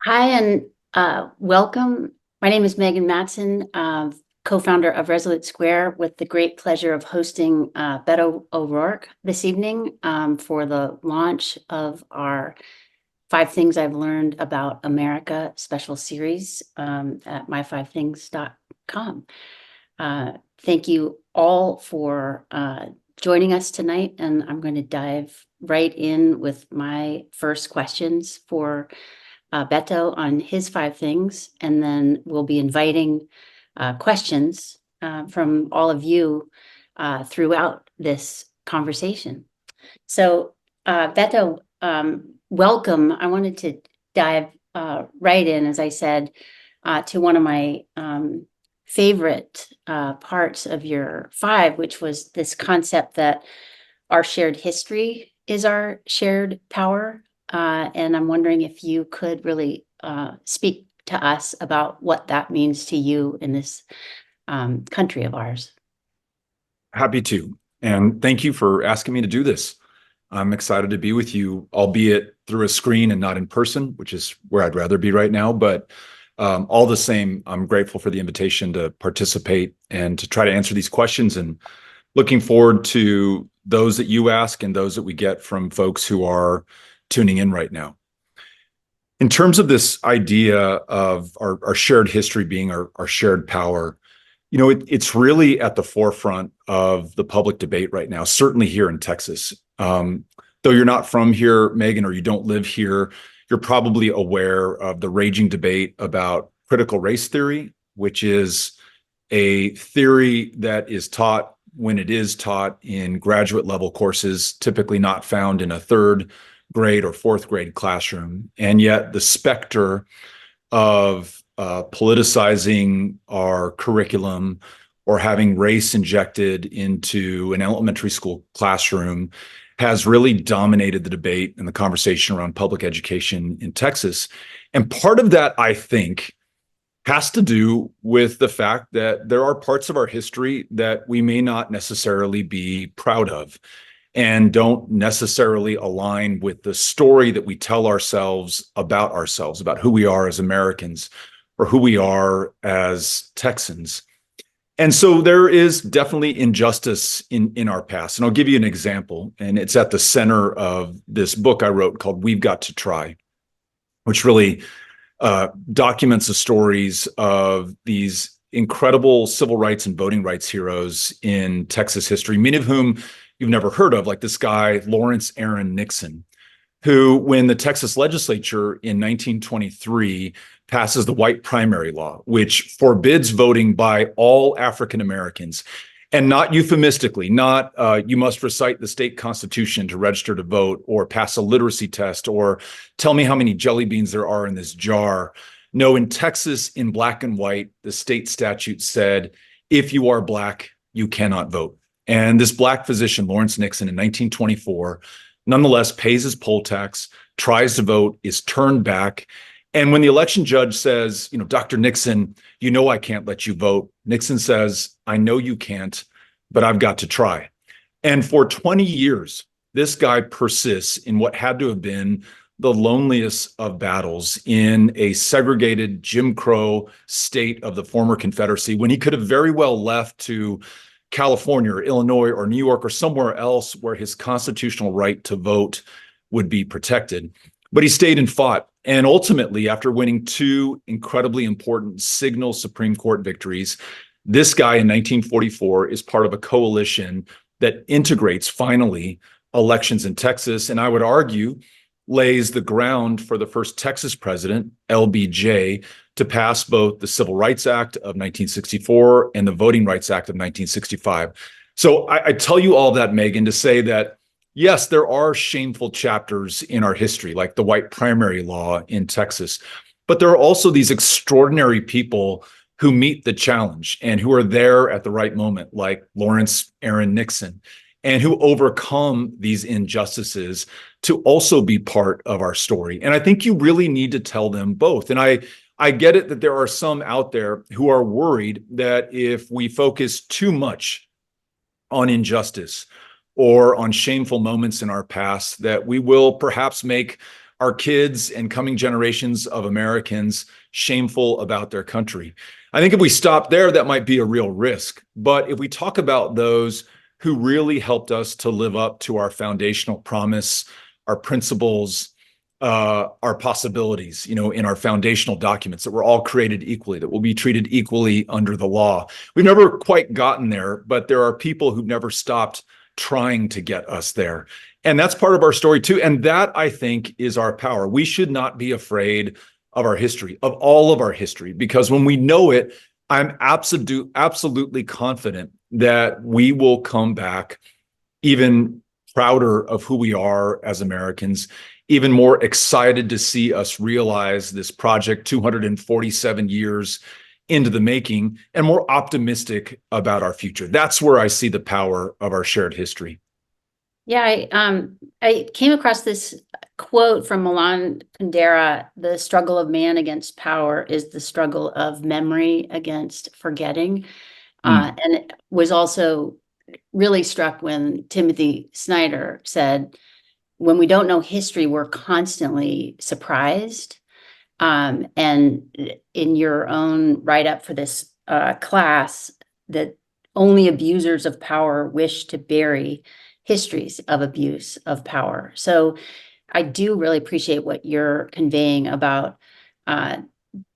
Hi and welcome. My name is Megan Matson, co-founder of Resolute Square, with the great pleasure of hosting Beto O'Rourke this evening for the launch of our 5 Things I've Learned About America special series at my5things.com. Thank you all for joining us tonight, and I'm going to dive right in with my first questions for Beto on his 5 things, and then we'll be inviting questions from all of you throughout this conversation. So, Beto, welcome. I wanted to dive right in, as I said, to one of my favorite parts of your 5, which was this concept that our shared history is our shared power. And I'm wondering if you could really speak to us about what that means to you in this country of ours. Happy to. And thank you for asking me to do this. I'm excited to be with you, albeit through a screen and not in person, which is where I'd rather be right now. But all the same, I'm grateful for the invitation to participate and to try to answer these questions, and looking forward to those that you ask and those that we get from folks who are tuning in right now. In terms of this idea of our shared history being our shared power, it's really at the forefront of the public debate right now, certainly here in Texas. Though you're not from here, Megan, or you don't live here, you're probably aware of the raging debate about critical race theory, which is a theory that is taught when it is taught in graduate level courses, typically not found in a 3rd grade or 4th grade classroom. And yet the specter of politicizing our curriculum or having race injected into an elementary school classroom has really dominated the debate and the conversation around public education in Texas. And part of that, I think, has to do with the fact that there are parts of our history that we may not necessarily be proud of and don't necessarily align with the story that we tell ourselves, about who we are as Americans or who we are as Texans. And so there is definitely injustice in our past. And I'll give you an example, and it's at the center of this book I wrote called We've Got to Try, which really documents the stories of these incredible civil rights and voting rights heroes in Texas history, many of whom you've never heard of, like this guy, Lawrence Aaron Nixon, who, when the Texas legislature in 1923 passes the white primary law, which forbids voting by all African Americans, and not euphemistically, not you must recite the state constitution to register to vote, or pass a literacy test, or tell me how many jelly beans there are in this jar. No, in Texas, in black and white, the state statute said, if you are black, you cannot vote. And this black physician, Lawrence Nixon, in 1924, nonetheless pays his poll tax, tries to vote, is turned back. And when the election judge says, Dr. Nixon, I can't let you vote, Nixon says, I know you can't, but I've got to try. And for 20 years, this guy persists in what had to have been the loneliest of battles in a segregated Jim Crow state of the former Confederacy, when he could have very well left to California or Illinois or New York or somewhere else where his constitutional right to vote would be protected. But he stayed and fought. And ultimately, after winning 2 incredibly important signal Supreme Court victories, this guy in 1944 is part of a coalition that integrates, finally, elections in Texas. And I would argue lays the ground for the first Texas president, LBJ, to pass both the Civil Rights Act of 1964 and the Voting Rights Act of 1965. So I tell you all that, Megan, to say that, yes, there are shameful chapters in our history, like the white primary law in Texas, but there are also these extraordinary people who meet the challenge and who are there at the right moment, like Lawrence Aaron Nixon, and who overcome these injustices to also be part of our story. And I think you really need to tell them both. And I get it that there are some out there who are worried that if we focus too much on injustice or on shameful moments in our past, that we will perhaps make our kids and coming generations of Americans shameful about their country. I think if we stop there, that might be a real risk. But if we talk about those who really helped us to live up to our foundational promise, our principles, our possibilities, in our foundational documents, that we're all created equally, that we'll be treated equally under the law. We've never quite gotten there, but there are people who've never stopped trying to get us there. And that's part of our story too. And that, I think, is our power. We should not be afraid of our history, of all of our history, because when we know it, I'm absolutely confident that we will come back even prouder of who we are as Americans, even more excited to see us realize this project 247 years into the making, and more optimistic about our future. That's where I see the power of our shared history. Yeah, I came across this quote from Milan Kundera: "The struggle of man against power is the struggle of memory against forgetting." And it was also really struck when Timothy Snyder said, "When we don't know history, we're constantly surprised." And in your own write-up for this class, that only abusers of power wish to bury histories of abuse of power. So I do really appreciate what you're conveying about uh,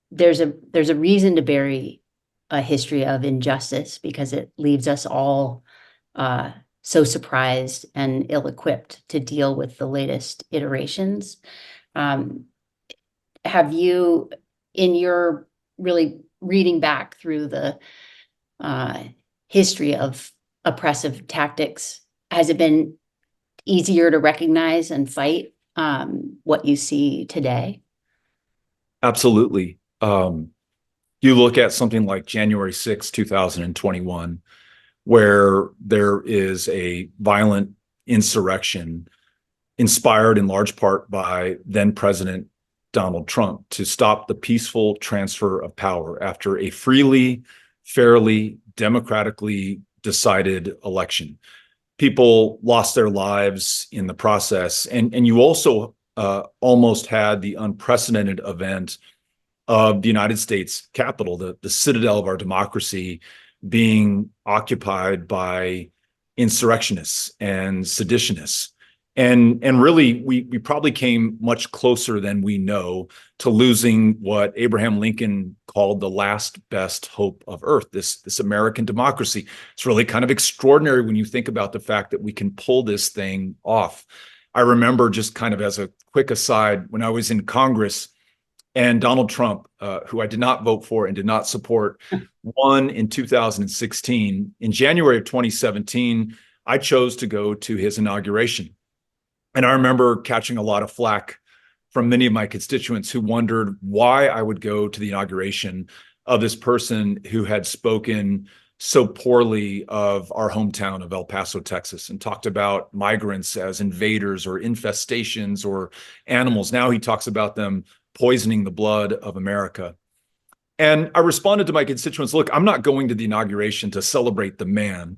there's a reason to bury a history of injustice, because it leaves us all so surprised and ill-equipped to deal with the latest iterations. Um, have you, in your really reading back through the uh, history of oppressive tactics, has it been easier to recognize and fight what you see today? Absolutely. You look at something like January 2021, where there is a violent insurrection inspired in large part by then President Donald Trump to stop the peaceful transfer of power after a freely, fairly, democratically decided election. People lost their lives in the process. And you also almost had the unprecedented event of the United States Capitol, the citadel of our democracy, being occupied by insurrectionists and seditionists. And really, we probably came much closer than we know to losing what Abraham Lincoln called the last best hope of earth, this American democracy. It's really kind of extraordinary when you think about the fact that we can pull this thing off. I remember, just kind of as a quick aside, when I was in Congress and Donald Trump, who I did not vote for and did not support, won in 2016. In January of 2017, I chose to go to his inauguration. And I remember catching a lot of flack from many of my constituents who wondered why I would go to the inauguration of this person who had spoken so poorly of our hometown of El Paso, Texas, and talked about migrants as invaders or infestations or animals. Now he talks about them poisoning the blood of America. And I responded to my constituents, look, I'm not going to the inauguration to celebrate the man.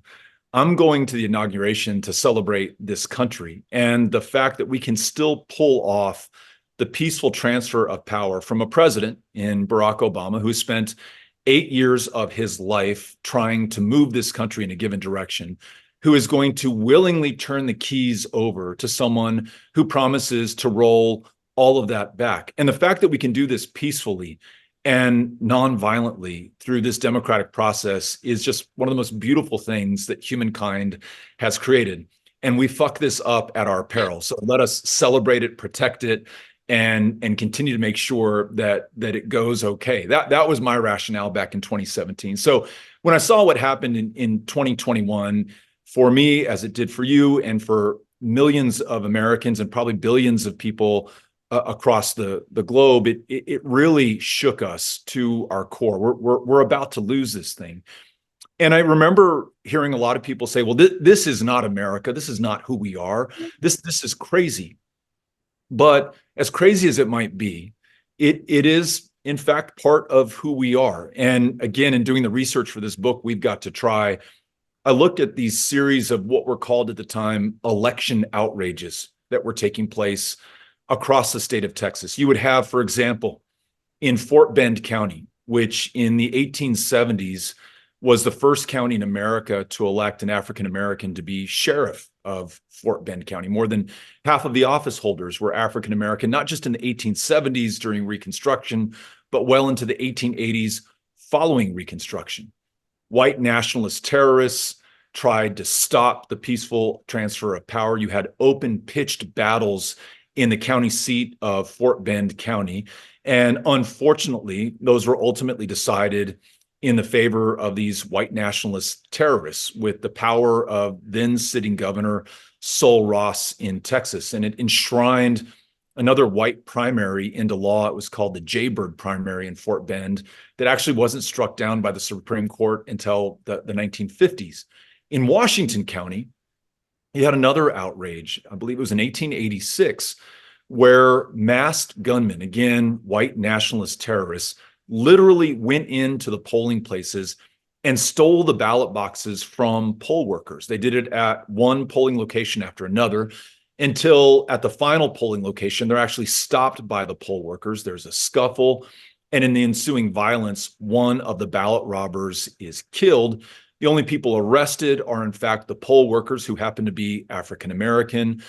I'm going to the inauguration to celebrate this country and the fact that we can still pull off the peaceful transfer of power from a president in Barack Obama, who spent 8 years of his life trying to move this country in a given direction, who is going to willingly turn the keys over to someone who promises to roll all of that back. And the fact that we can do this peacefully and non-violently through this democratic process is just one of the most beautiful things that humankind has created. And we fuck this up at our peril. So let us celebrate it, protect it, and continue to make sure that it goes okay. That was my rationale back in 2017. So when I saw what happened in 2021, for me, as it did for you and for millions of Americans and probably billions of people across the globe, it really shook us to our core. We're about to lose this thing. And I remember hearing a lot of people say, well, this is not America. This is not who we are. This is crazy. But as crazy as it might be, it is, in fact, part of who we are. And again, in doing the research for this book, we've got to try. I looked at these series of what were called at the time election outrages that were taking place across the state of Texas. You would have, for example, in Fort Bend County, which in the 1870s was the first county in America to elect an African American to be sheriff of Fort Bend County. More than half of the office holders were African American, not just in the 1870s during Reconstruction, but well into the 1880s following Reconstruction. White nationalist terrorists tried to stop the peaceful transfer of power. You had open pitched battles in the county seat of Fort Bend County. And unfortunately, those were ultimately decided in the favor of these white nationalist terrorists with the power of then sitting Governor Sol Ross in Texas. And it enshrined another white primary into law. It was called the Jaybird primary in Fort Bend that actually wasn't struck down by the Supreme Court until the 1950s. In Washington County, you had another outrage. I believe it was in 1886, where masked gunmen, again, white nationalist terrorists, literally went into the polling places and stole the ballot boxes from poll workers. They did it at one polling location after another until at the final polling location, they're actually stopped by the poll workers. There's a scuffle. And in the ensuing violence, one of the ballot robbers is killed. The only people arrested are, in fact, the poll workers who happen to be African American.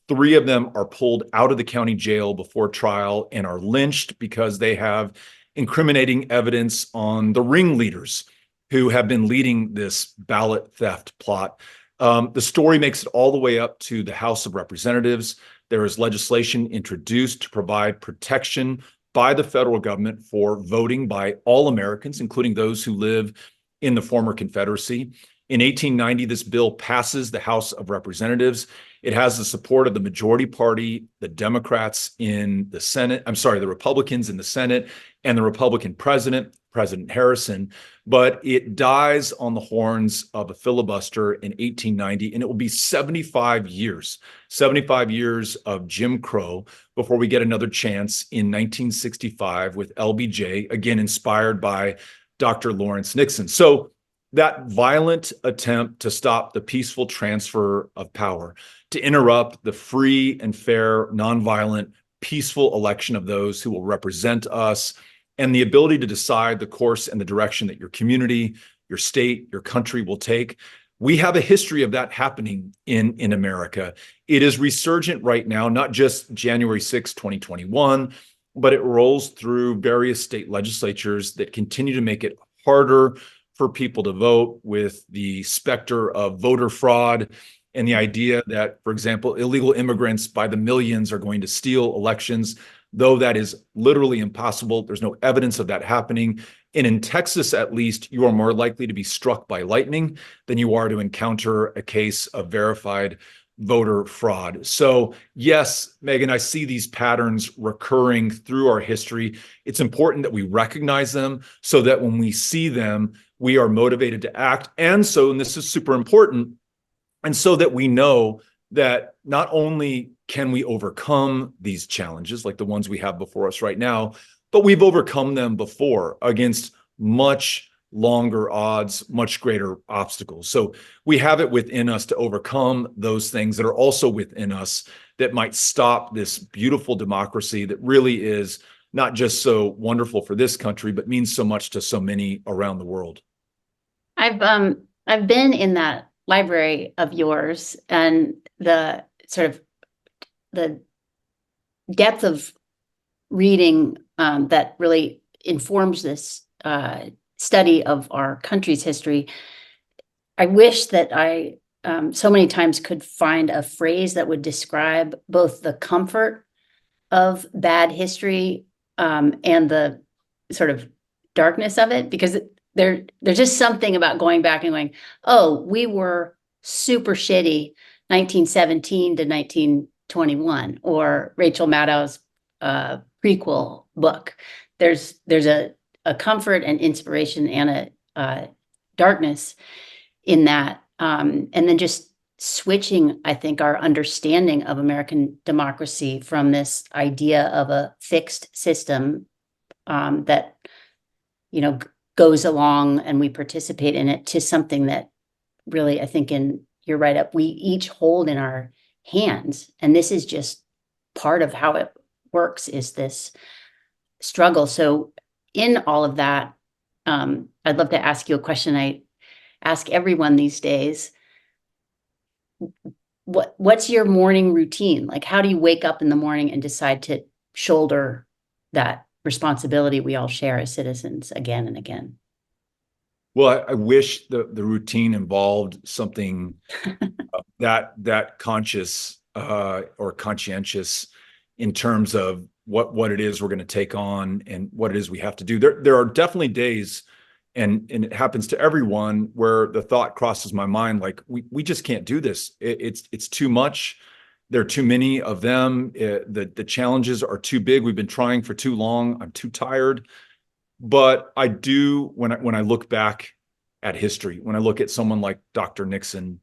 3 of them are pulled out of the county jail before trial and are lynched because they have incriminating evidence on the ringleaders who have been leading this ballot theft plot. The story makes it all the way up to the House of Representatives. There is legislation introduced to provide protection by the federal government for voting by all Americans, including those who live in the former Confederacy. In 1890, this bill passes the House of Representatives. It has the support of the majority party, the Democrats in the Senate, the Republicans in the Senate, and the Republican president, President Harrison. But it dies on the horns of a filibuster in 1890, and it will be 75 years of Jim Crow before we get another chance in 1965 with LBJ, again inspired by Dr. Lawrence Nixon. So that violent attempt to stop the peaceful transfer of power, to interrupt the free and fair, nonviolent, peaceful election of those who will represent us, and the ability to decide the course and the direction that your community, your state, your country will take. We have a history of that happening in America. It is resurgent right now, not just January 6, 2021, but it rolls through various state legislatures that continue to make it harder for people to vote, with the specter of voter fraud and the idea that, for example, illegal immigrants by the millions are going to steal elections, though that is literally impossible. There's no evidence of that happening. And in Texas, at least, you are more likely to be struck by lightning than you are to encounter a case of verified voter fraud. So yes, Megan, I see these patterns recurring through our history. It's important that we recognize them so that when we see them, we are motivated to act. And this is super important, and so that we know that not only can we overcome these challenges like the ones we have before us right now, but we've overcome them before against much longer odds, much greater obstacles. So we have it within us to overcome those things that are also within us that might stop this beautiful democracy that really is not just so wonderful for this country, but means so much to so many around the world. I've been in that library of yours, and the sort of the depth of reading that really informs this study of our country's history. I wish that I so many times could find a phrase that would describe both the comfort of bad history and the sort of darkness of it, because there's just something about going back and going, oh, we were super shitty 1917 to 1921, or Rachel Maddow's prequel book. There's a comfort and inspiration and a darkness in that. And then just switching, I think, our understanding of American democracy from this idea of a fixed system that, goes along and we participate in it, to something that really, I think, you're right up, we each hold in our hands. And this is just part of how it works is this struggle. So in all of that, I'd love to ask you a question I ask everyone these days. What's your morning routine? Like, how do you wake up in the morning and decide to shoulder that responsibility we all share as citizens again and again? Well, I wish the routine involved something that conscious or conscientious in terms of what it is we're going to take on and what it is we have to do. There are definitely days, and it happens to everyone, where the thought crosses my mind, like we just can't do this. It's too much. There are too many of them. The challenges are too big. We've been trying for too long. I'm too tired. But I do, when I look back at history, when I look at someone like Dr. Nixon,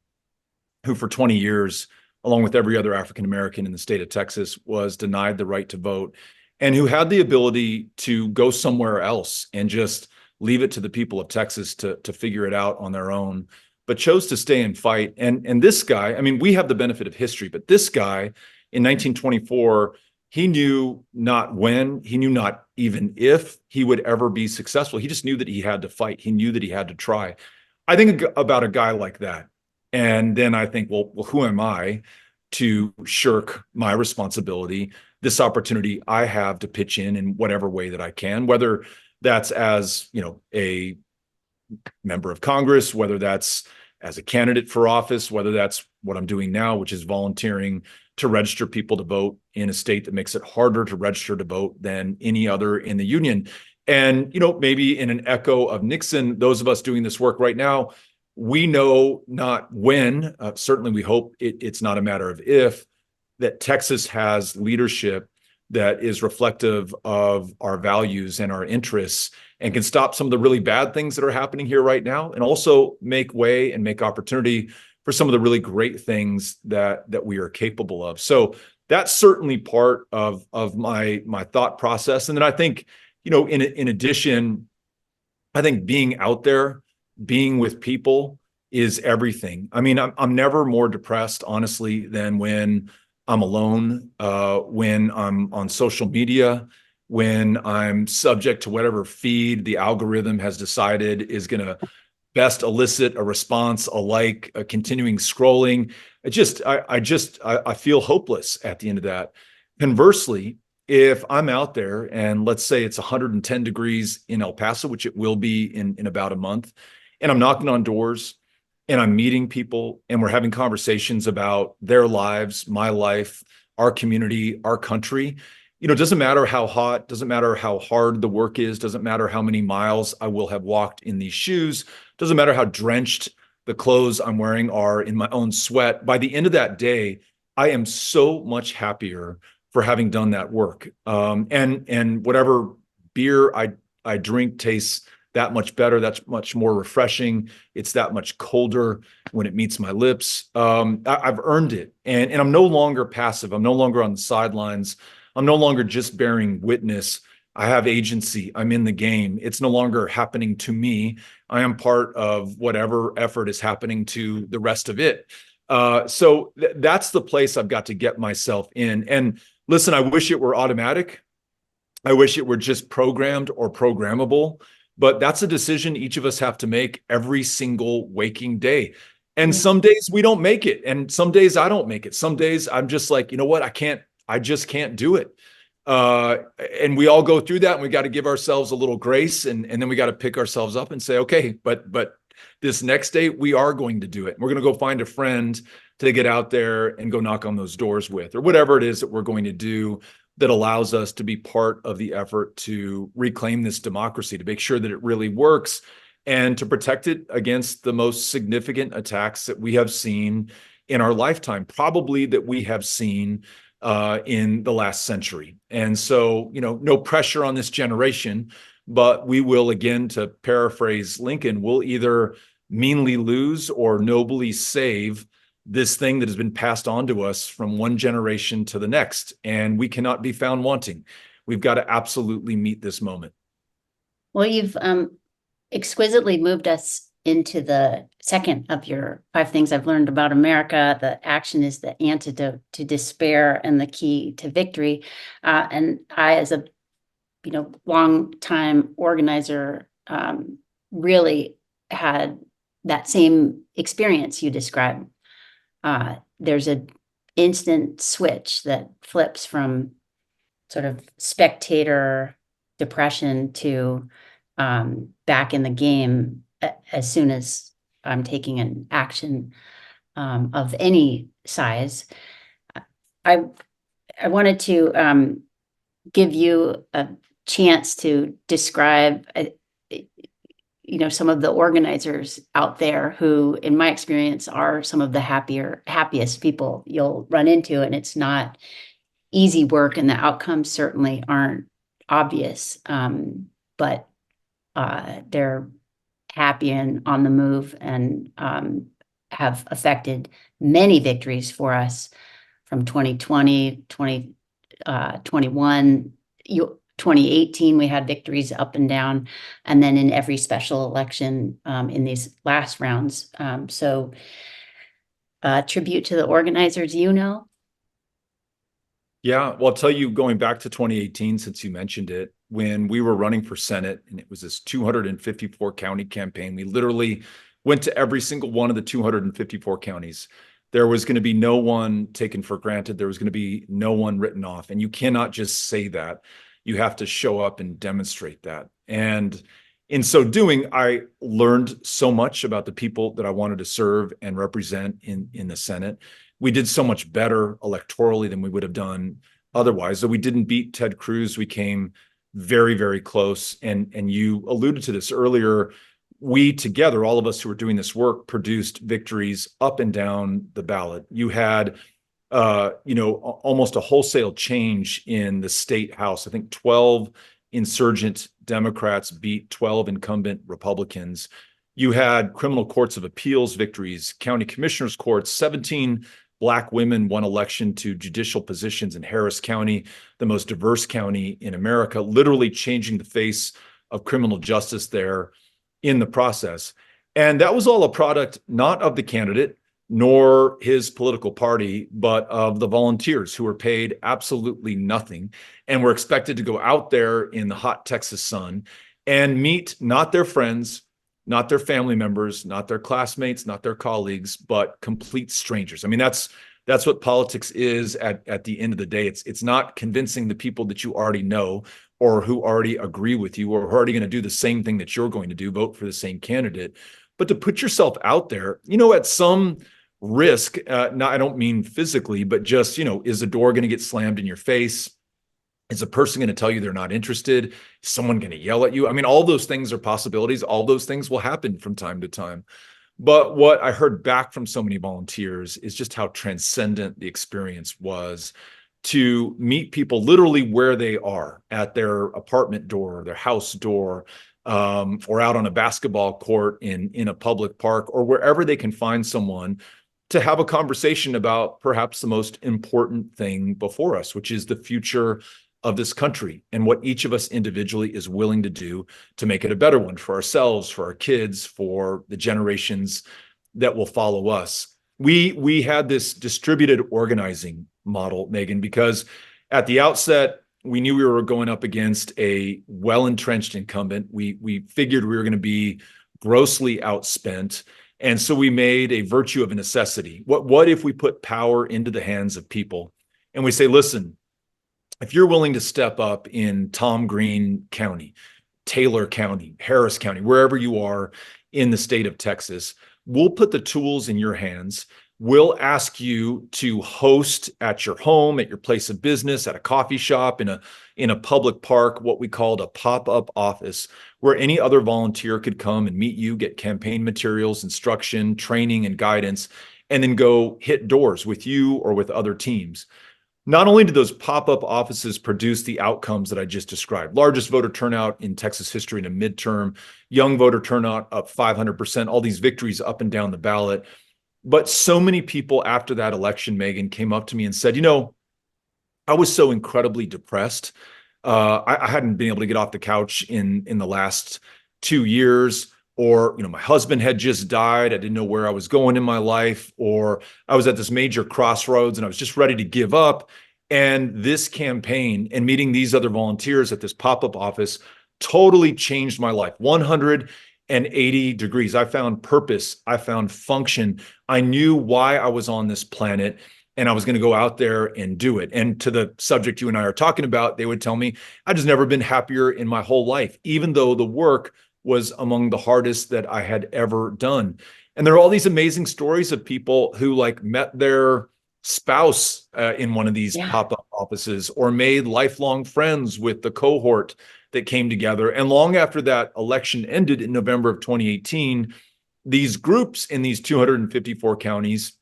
who for 20 years, along with every other African American in the state of Texas, was denied the right to vote, and who had the ability to go somewhere else and just leave it to the people of Texas to figure it out on their own, but chose to stay and fight. And this guy, I mean, we have the benefit of history, but this guy in 1924, he knew not when, he knew not even if he would ever be successful. He just knew that he had to fight. He knew that he had to try. I think about a guy like that. And then I think, well, who am I to shirk my responsibility, this opportunity I have to pitch in whatever way that I can, whether that's as, a member of Congress, whether that's as a candidate for office, whether that's what I'm doing now, which is volunteering to register people to vote in a state that makes it harder to register to vote than any other in the union. And, maybe in an echo of Nixon, those of us doing this work right now, we know not when, certainly we hope it's not a matter of if, that Texas has leadership that is reflective of our values and our interests and can stop some of the really bad things that are happening here right now, and also make way and make opportunity for some of the really great things that we are capable of. So that's certainly part of my thought process. And then I think, in addition, I think being out there, being with people is everything. I mean, I'm never more depressed, honestly, than when I'm alone, when I'm on social media, when I'm subject to whatever feed the algorithm has decided is going to best elicit a response, a like, a continuing scrolling. I feel hopeless at the end of that. Conversely, if I'm out there and let's say it's 110 degrees in El Paso, which it will be in about a month, and I'm knocking on doors and I'm meeting people and we're having conversations about their lives, my life, our community, our country, it doesn't matter how hot, doesn't matter how hard the work is, doesn't matter how many miles I will have walked in these shoes, doesn't matter how drenched the clothes I'm wearing are in my own sweat. By the end of that day, I am so much happier for having done that work. And whatever beer I drink tastes that much better. That's much more refreshing. It's that much colder when it meets my lips. I've earned it, and I'm no longer passive. I'm no longer on the sidelines. I'm no longer just bearing witness. I have agency. I'm in the game. It's no longer happening to me. I am part of whatever effort is happening to the rest of it. So that's the place I've got to get myself in. And listen, I wish it were automatic. I wish it were just programmed or programmable, but that's a decision each of us have to make every single waking day. And some days we don't make it. And some days I don't make it. Some days I'm just like, you know what? I just can't do it. And we all go through that, and we got to give ourselves a little grace, and then we got to pick ourselves up and say, okay, but this next day we are going to do it. We're going to go find a friend to get out there and go knock on those doors with, or whatever it is that we're going to do that allows us to be part of the effort to reclaim this democracy, to make sure that it really works, and to protect it against the most significant attacks that we have seen in our lifetime, probably that we have seen in the last century. And so, no pressure on this generation, but we will, again, to paraphrase Lincoln, we'll either meanly lose or nobly save this thing that has been passed on to us from one generation to the next. And we cannot be found wanting. We've got to absolutely meet this moment. Well, you've exquisitely moved us into the second of your 5 things I've learned about America. The action is the antidote to despair and the key to victory. And I, as a long time organizer, really had that same experience you described. There's an instant switch that flips from sort of spectator depression to back in the game as soon as I'm taking an action of any size. I wanted to give you a chance to describe some of the organizers out there who, in my experience, are some of the happiest people you'll run into. And it's not easy work, and the outcomes certainly aren't obvious. But they're happy and on the move, and have affected many victories for us from 2020, 2021, 2018, we had victories up and down, and then in every special election in these last rounds. So tribute to the organizers, Yeah, well, I'll tell you, going back to 2018, since you mentioned it, when we were running for Senate, and it was this 254 county campaign, we literally went to every single one of the 254 counties. There was going to be no one taken for granted. There was going to be no one written off. And you cannot just say that. You have to show up and demonstrate that. And in so doing, I learned so much about the people that I wanted to serve and represent in the Senate. We did so much better electorally than we would have done otherwise. So we didn't beat Ted Cruz. We came very, very close. And you alluded to this earlier. We together, all of us who were doing this work, produced victories up and down the ballot. You had almost a wholesale change in the state house. I think 12 insurgent Democrats beat 12 incumbent Republicans. You had criminal courts of appeals victories, county commissioners courts, 17 Black women won election to judicial positions in Harris County, the most diverse county in America, literally changing the face of criminal justice there in the process. And that was all a product not of the candidate nor his political party, but of the volunteers who were paid absolutely nothing and were expected to go out there in the hot Texas sun and meet not their friends, not their family members, not their classmates, not their colleagues, but complete strangers. I mean, that's what politics is at the end of the day. It's not convincing the people that you already know or who already agree with you or who are already going to do the same thing that you're going to do, vote for the same candidate, but to put yourself out there, at some risk. I don't mean physically, but just, is the door going to get slammed in your face? Is a person going to tell you they're not interested? Is someone going to yell at you? I mean, all those things are possibilities. All those things will happen from time to time. But what I heard back from so many volunteers is just how transcendent the experience was to meet people literally where they are, at their apartment door, their house door, or out on a basketball court in a public park, or wherever they can find someone to have a conversation about perhaps the most important thing before us, which is the future of this country and what each of us individually is willing to do to make it a better one for ourselves, for our kids, for the generations that will follow us. We had this distributed organizing model, Megan, because at the outset, we knew we were going up against a well-entrenched incumbent. We figured we were going to be grossly outspent. And so we made a virtue of a necessity. What if we put power into the hands of people and we say, listen, if you're willing to step up in Tom Green County, Taylor County, Harris County, wherever you are in the state of Texas, we'll put the tools in your hands. We'll ask you to host at your home, at your place of business, at a coffee shop, in a public park, what we called a pop-up office, where any other volunteer could come and meet you, get campaign materials, instruction, training, and guidance, and then go hit doors with you or with other teams. Not only did those pop-up offices produce the outcomes that I just described, largest voter turnout in Texas history in a midterm, young voter turnout up 500%, all these victories up and down the ballot. But so many people after that election, Megan, came up to me and said, I was so incredibly depressed. I hadn't been able to get off the couch in the last 2 years. or, my husband had just died. I didn't know where I was going in my life, or I was at this major crossroads and I was just ready to give up. And this campaign and meeting these other volunteers at this pop-up office totally changed my life 180 degrees. I found purpose. I found function. I knew why I was on this planet, and I was going to go out there and do it. And to the subject you and I are talking about, they would tell me, I just never been happier in my whole life, even though the work was among the hardest that I had ever done. And there are all these amazing stories of people who met their spouse in one of these pop-up offices, or made lifelong friends with the cohort that came together. And long after that election ended in November of 2018, these groups in these 254 counties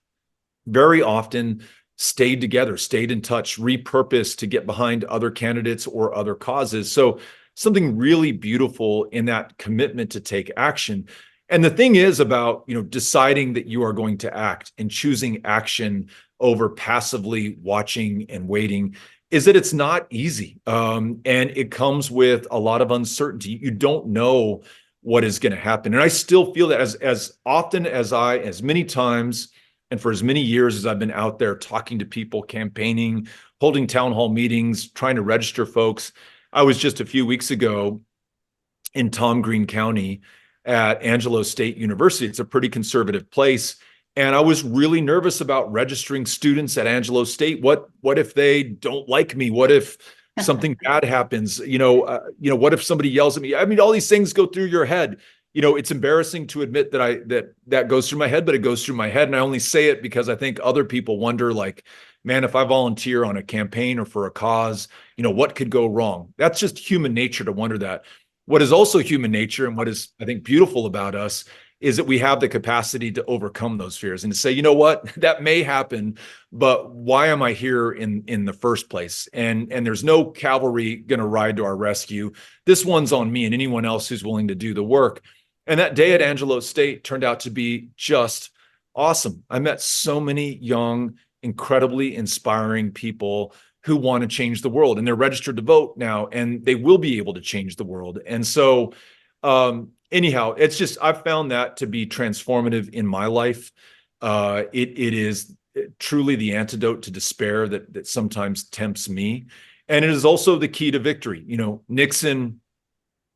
very often stayed together, stayed in touch, repurposed to get behind other candidates or other causes. So something really beautiful in that commitment to take action. And the thing is about, deciding that you are going to act and choosing action over passively watching and waiting, is that it's not easy. And it comes with a lot of uncertainty. You don't know what is going to happen. And I still feel that as often as many times, and for as many years as I've been out there talking to people, campaigning, holding town hall meetings, trying to register folks. I was just a few weeks ago in Tom Green County at Angelo State University. It's a pretty conservative place. And I was really nervous about registering students at Angelo State. What if they don't like me? What if something bad happens? What if somebody yells at me? I mean, all these things go through your head. It's embarrassing to admit that goes through my head, but it goes through my head. And I only say it because I think other people wonder, man, if I volunteer on a campaign or for a cause, what could go wrong? That's just human nature to wonder that. What is also human nature, and what is, I think, beautiful about us, is that we have the capacity to overcome those fears and to say, you know what, that may happen, but why am I here in the first place? And there's no cavalry going to ride to our rescue. This one's on me and anyone else who's willing to do the work. And that day at Angelo State turned out to be just awesome. I met so many young, incredibly inspiring people who want to change the world, and they're registered to vote now, and they will be able to change the world. And so, anyhow, it's just, I've found that to be transformative in my life. It is truly the antidote to despair that sometimes tempts me. And it is also the key to victory.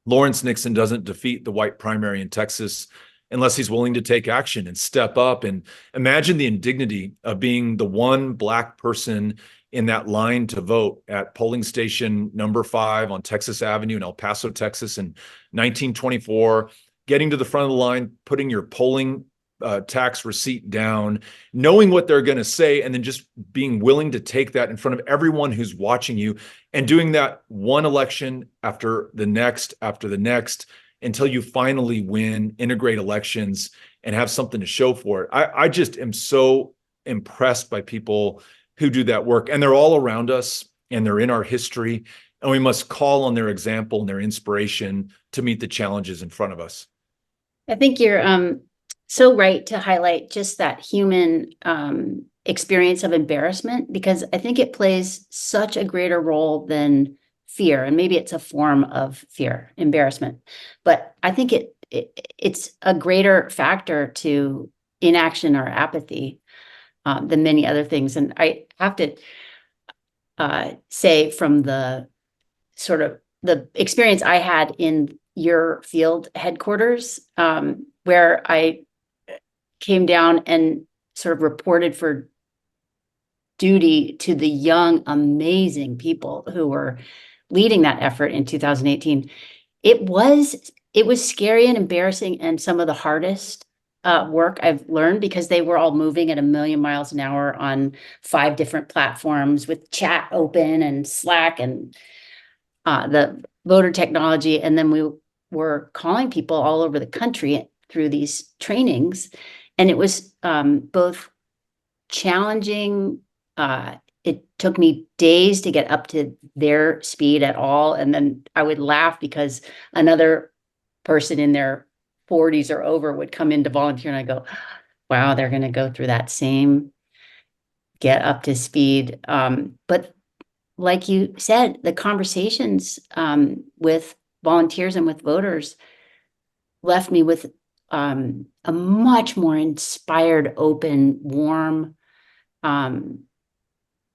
Lawrence Nixon doesn't defeat the white primary in Texas unless he's willing to take action and step up. And imagine the indignity of being the one Black person in that line to vote at polling station number 5 on Texas Avenue in El Paso, Texas in 1924, getting to the front of the line, putting your polling tax receipt down, knowing what they're going to say, and then just being willing to take that in front of everyone who's watching you, and doing that one election after the next, until you finally win, integrate elections, and have something to show for it. I just am so impressed by people who do that work, and they're all around us, and they're in our history, and we must call on their example and their inspiration to meet the challenges in front of us. I think you're so right to highlight just that human experience of embarrassment, because I think it plays such a greater role than fear. And maybe it's a form of fear, embarrassment, but I think it's a greater factor to inaction or apathy than many other things. And I have to say, from the sort of the experience I had in your field headquarters, where I came down and sort of reported for duty to the young, amazing people who were leading that effort in 2018. It was scary and embarrassing, and some of the hardest work I've learned, because they were all moving at a million miles an hour on 5 different platforms with chat open and Slack and the voter technology. And then we were calling people all over the country through these trainings. And it was both challenging. It took me days to get up to their speed at all. And then I would laugh because another person in their 40s or over would come in to volunteer, and I go, wow, they're going to go through that same get up to speed. But like you said, the conversations with volunteers and with voters left me with a much more inspired, open, warm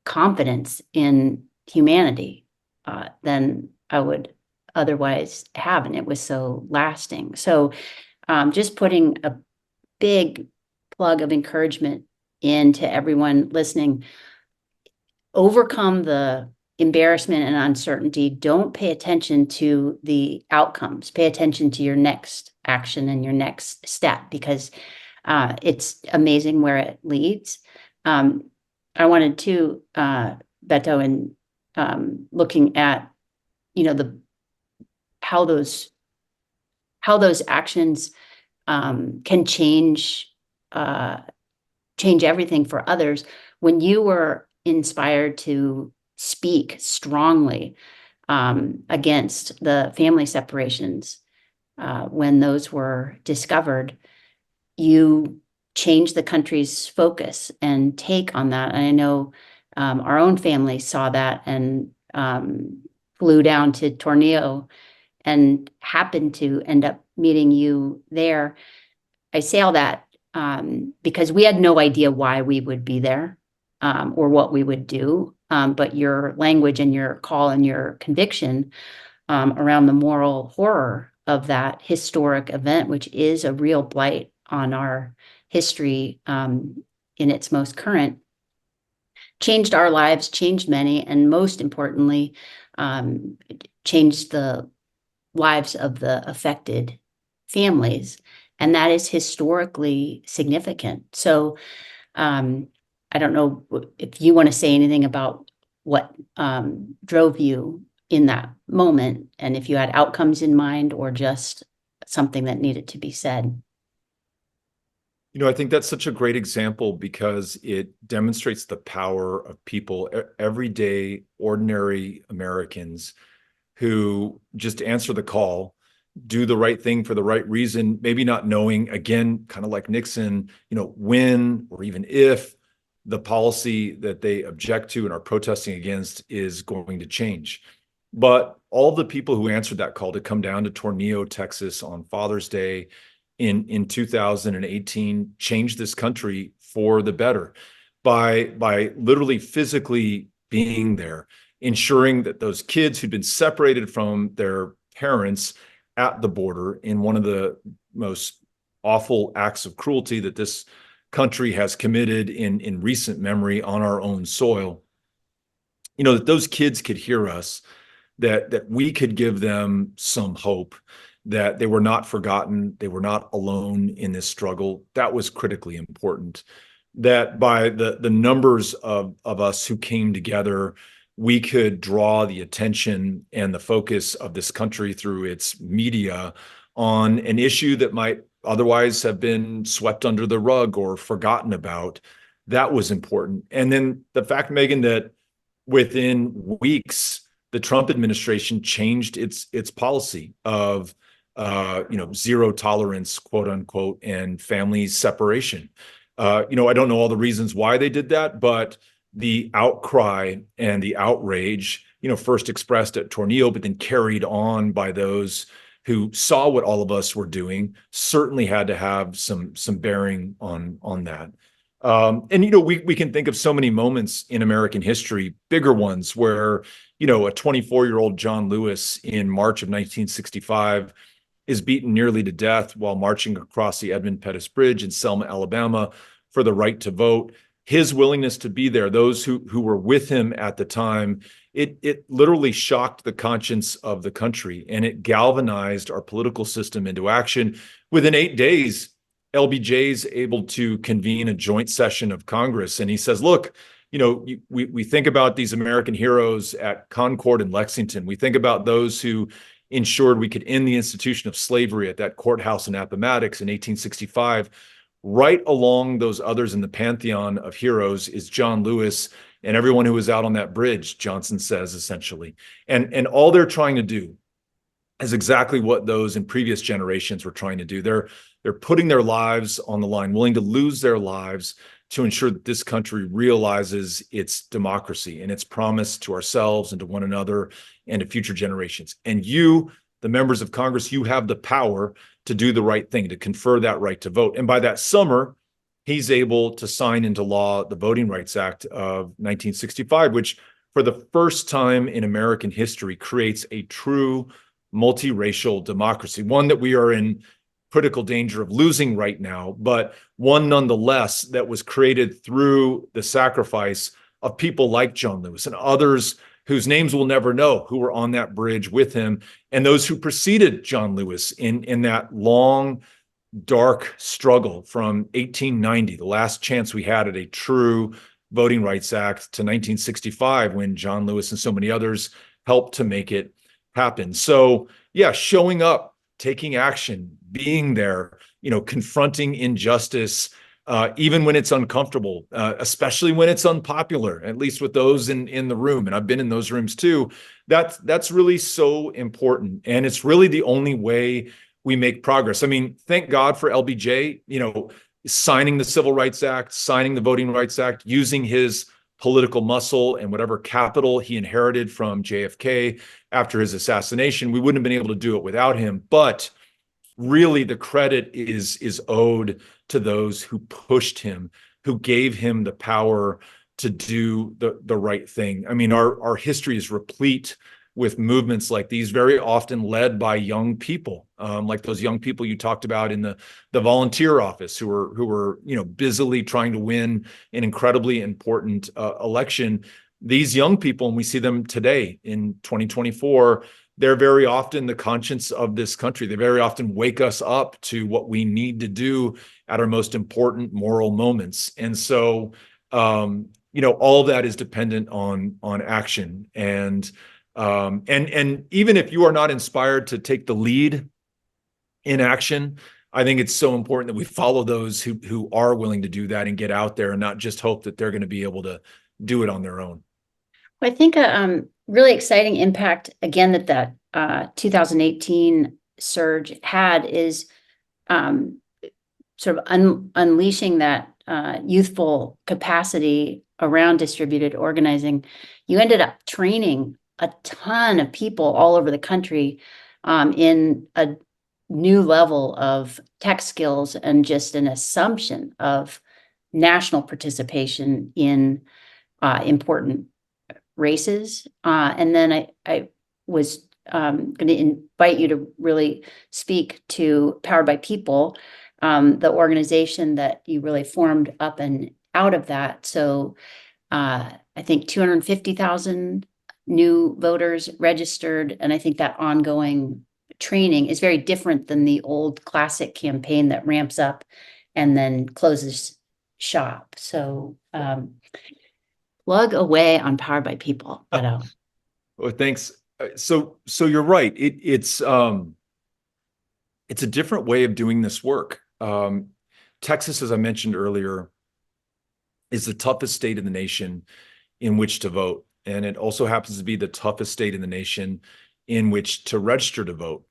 confidence in humanity than I would otherwise have. And it was so lasting. So just putting a big plug of encouragement into everyone listening. Overcome the embarrassment and uncertainty. Don't pay attention to the outcomes. Pay attention to your next action and your next step, because it's amazing where it leads. I wanted to, Beto, and looking at, the how those actions can change everything for others. When you were inspired to speak strongly against the family separations, when those were discovered, you changed the country's focus and take on that. And I know our own family saw that and flew down to Tornillo and happened to end up meeting you there. I say all that because we had no idea why we would be there or what we would do. But your language and your call and your conviction around the moral horror of that historic event, which is a real blight on our history in its most current, changed our lives, changed many, and most importantly, changed the lives of the affected families. And that is historically significant. So I don't know if you want to say anything about what drove you in that moment, and if you had outcomes in mind or just something that needed to be said. I think that's such a great example because it demonstrates the power of people, everyday, ordinary Americans who just answer the call, do the right thing for the right reason, maybe not knowing, again, kind of like Nixon, when or even if the policy that they object to and are protesting against is going to change. But all the people who answered that call to come down to Tornillo, Texas on Father's Day in 2018 changed this country for the better by literally physically being there, ensuring that those kids who'd been separated from their parents at the border in one of the most awful acts of cruelty that this country has committed in recent memory on our own soil, that those kids could hear us, that we could give them some hope, that they were not forgotten, they were not alone in this struggle. That was critically important. That by the numbers of us who came together, we could draw the attention and the focus of this country through its media on an issue that might otherwise have been swept under the rug or forgotten about. That was important. And then the fact, Megan, that within weeks, the Trump administration changed its policy of zero tolerance, quote unquote, and family separation. I don't know all the reasons why they did that, but the outcry and the outrage, first expressed at Tornillo, but then carried on by those who saw what all of us were doing, certainly had to have some bearing on that. We can think of so many moments in American history, bigger ones, where a 24-year-old John Lewis in March of 1965 is beaten nearly to death while marching across the Edmund Pettus Bridge in Selma, Alabama, for the right to vote. His willingness to be there, those who were with him at the time, it literally shocked the conscience of the country, and it galvanized our political system into action. Within 8 days, LBJ's able to convene a joint session of Congress, and he says, look, we think about these American heroes at Concord and Lexington. We think about those who ensured we could end the institution of slavery at that courthouse in Appomattox in 1865. Right along those others in the pantheon of heroes is John Lewis and everyone who was out on that bridge, Johnson says, essentially. And all they're trying to do is exactly what those in previous generations were trying to do. They're putting their lives on the line, willing to lose their lives to ensure that this country realizes its democracy and its promise to ourselves and to one another and to future generations. And you, the members of Congress, you have the power to do the right thing, to confer that right to vote. And by that summer, he's able to sign into law the Voting Rights Act of 1965, which for the first time in American history creates a true multiracial democracy, one that we are in critical danger of losing right now, but one nonetheless that was created through the sacrifice of people like John Lewis and others whose names we'll never know, who were on that bridge with him, and those who preceded John Lewis in that long, dark struggle from 1890, the last chance we had at a true Voting Rights Act, to 1965, when John Lewis and so many others helped to make it happen. So yeah, showing up, taking action, being there, confronting injustice, even when it's uncomfortable, especially when it's unpopular, at least with those in the room. And I've been in those rooms too. That's really so important. And it's really the only way we make progress. I mean, thank God for LBJ, signing the Civil Rights Act, signing the Voting Rights Act, using his political muscle and whatever capital he inherited from JFK after his assassination. We wouldn't have been able to do it without him. But really, the credit is owed to those who pushed him, who gave him the power to do the right thing. I mean, our history is replete with movements like these, very often led by young people, like those young people you talked about in the volunteer office, who were busily trying to win an incredibly important election. These young people, and we see them today in 2024, they're very often the conscience of this country. They very often wake us up to what we need to do at our most important moral moments. And so, all of that is dependent on action. And even if you are not inspired to take the lead in action, I think it's so important that we follow those who are willing to do that and get out there and not just hope that they're going to be able to do it on their own. I think a really exciting impact, again, that 2018 surge had is sort of unleashing that youthful capacity around distributed organizing. You ended up training a ton of people all over the country in a new level of tech skills and just an assumption of national participation in important races. And then I was going to invite you to really speak to Powered by People, the organization that you really formed up and out of that. So I think 250,000 new voters registered. And I think that ongoing training is very different than the old classic campaign that ramps up and then closes shop. So plug away on Powered by People, Beto. Well, thanks. So you're right. It's a different way of doing this work. Texas, as I mentioned earlier, is the toughest state in the nation in which to vote. And it also happens to be the toughest state in the nation in which to register to vote.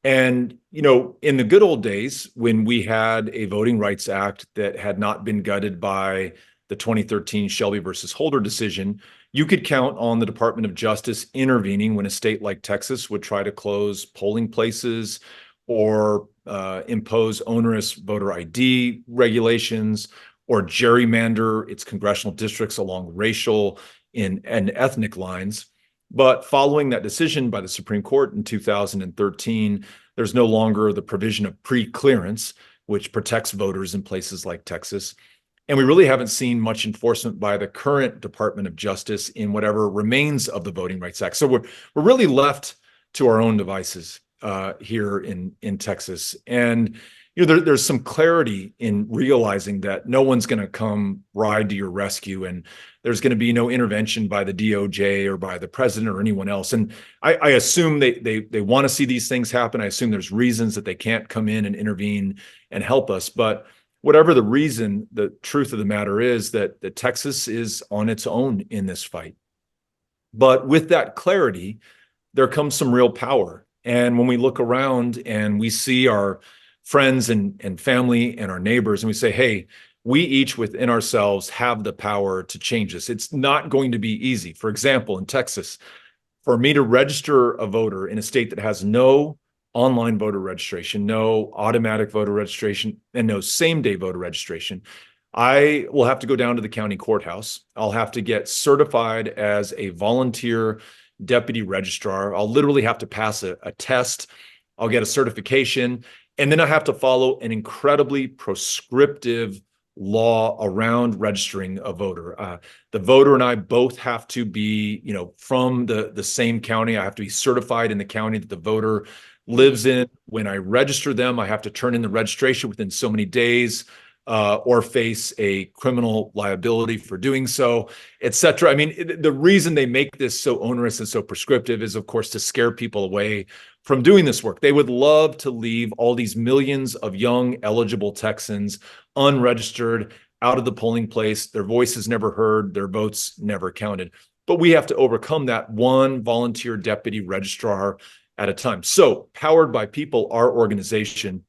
And, in the good old days, when we had a Voting Rights Act that had not been gutted by the 2013 Shelby versus Holder decision, you could count on the Department of Justice intervening when a state like Texas would try to close polling places or impose onerous voter ID regulations or gerrymander its congressional districts along racial and ethnic lines. But following that decision by the Supreme Court in 2013, there's no longer the provision of pre-clearance, which protects voters in places like Texas. And we really haven't seen much enforcement by the current Department of Justice in whatever remains of the Voting Rights Act. So we're really left to our own devices here in Texas. And there's some clarity in realizing that no one's going to come ride to your rescue, and there's going to be no intervention by the DOJ or by the president or anyone else. And I assume they want to see these things happen. I assume there's reasons that they can't come in and intervene and help us. But whatever the reason, the truth of the matter is that Texas is on its own in this fight. But with that clarity, there comes some real power. And when we look around and we see our friends and family and our neighbors, and we say, hey, we each within ourselves have the power to change this. It's not going to be easy. For example, in Texas, For me to register a voter in a state that has no online voter registration, no automatic voter registration, and no same-day voter registration, I will have to go down to the county courthouse. I'll have to get certified as a volunteer deputy registrar. I'll literally have to pass a test. I'll get a certification, and then I have to follow an incredibly prescriptive law around registering a voter. The voter and I both have to be, from the same county. I have to be certified in the county that the voter lives in. When I register them, I have to turn in the registration within so many days, or face a criminal liability for doing so, et cetera. I mean, the reason they make this so onerous and so prescriptive is, of course, to scare people away from doing this work. They would love to leave all these millions of young, eligible Texans unregistered, out of the polling place, their voices never heard, their votes never counted. But we have to overcome that one volunteer deputy registrar at a time. So, Powered by People, our organization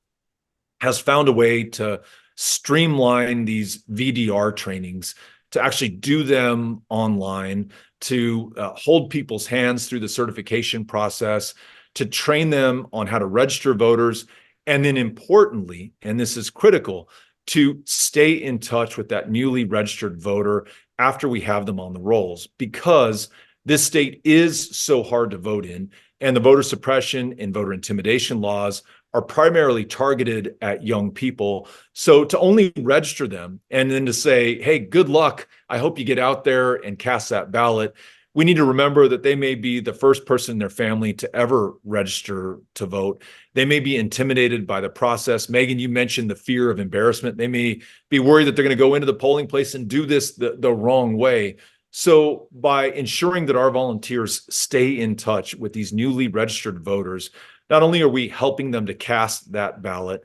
has found a way to streamline these VDR trainings, to actually do them online, to hold people's hands through the certification process, to train them on how to register voters, and then importantly, and this is critical, to stay in touch with that newly registered voter after we have them on the rolls, because this state is so hard to vote in, and the voter suppression and voter intimidation laws are primarily targeted at young people. So to only register them and then to say, hey, good luck, I hope you get out there and cast that ballot, we need to remember that they may be the first person in their family to ever register to vote. They may be intimidated by the process. Megan, you mentioned the fear of embarrassment. They may be worried that they're going to go into the polling place and do this the wrong way. So by ensuring that our volunteers stay in touch with these newly registered voters, not only are we helping them to cast that ballot,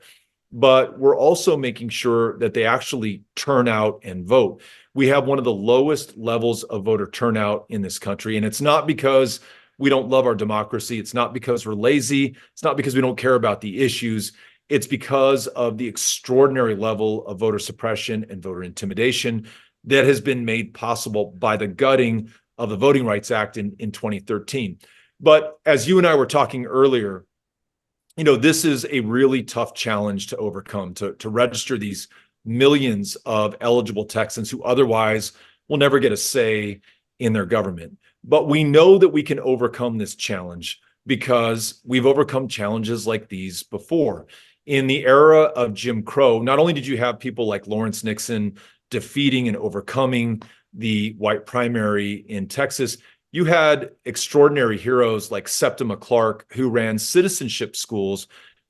but we're also making sure that they actually turn out and vote. We have one of the lowest levels of voter turnout in this country, and it's not because we don't love our democracy. It's not because we're lazy. It's not because we don't care about the issues. It's because of the extraordinary level of voter suppression and voter intimidation that has been made possible by the gutting of the Voting Rights Act in 2013. But as you and I were talking earlier, this is a really tough challenge to overcome, to register these millions of eligible Texans who otherwise will never get a say in their government. But we know that we can overcome this challenge because we've overcome challenges like these before. In the era of Jim Crow, not only did you have people like Lawrence Nixon defeating and overcoming the white primary in Texas, you had extraordinary heroes like Septima Clark, who ran citizenship schools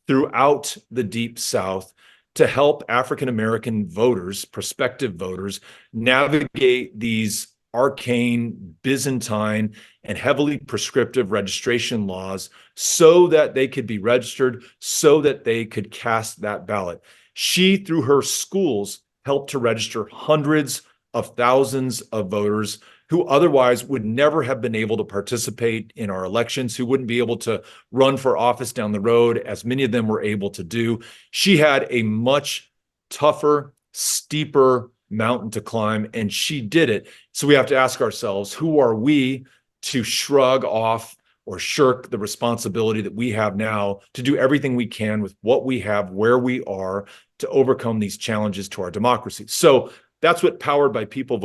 throughout the Deep South to help African-American voters, prospective voters, navigate these arcane, Byzantine, and heavily prescriptive registration laws so that they could be registered, so that they could cast that ballot. She, through her schools, helped to register hundreds of thousands of voters who otherwise would never have been able to participate in our elections, who wouldn't be able to run for office down the road, as many of them were able to do. She had a much tougher, steeper mountain to climb, and she did it. So we have to ask ourselves, who are we to shrug off or shirk the responsibility that we have now to do everything we can with what we have, where we are, to overcome these challenges to our democracy? So that's what Powered by People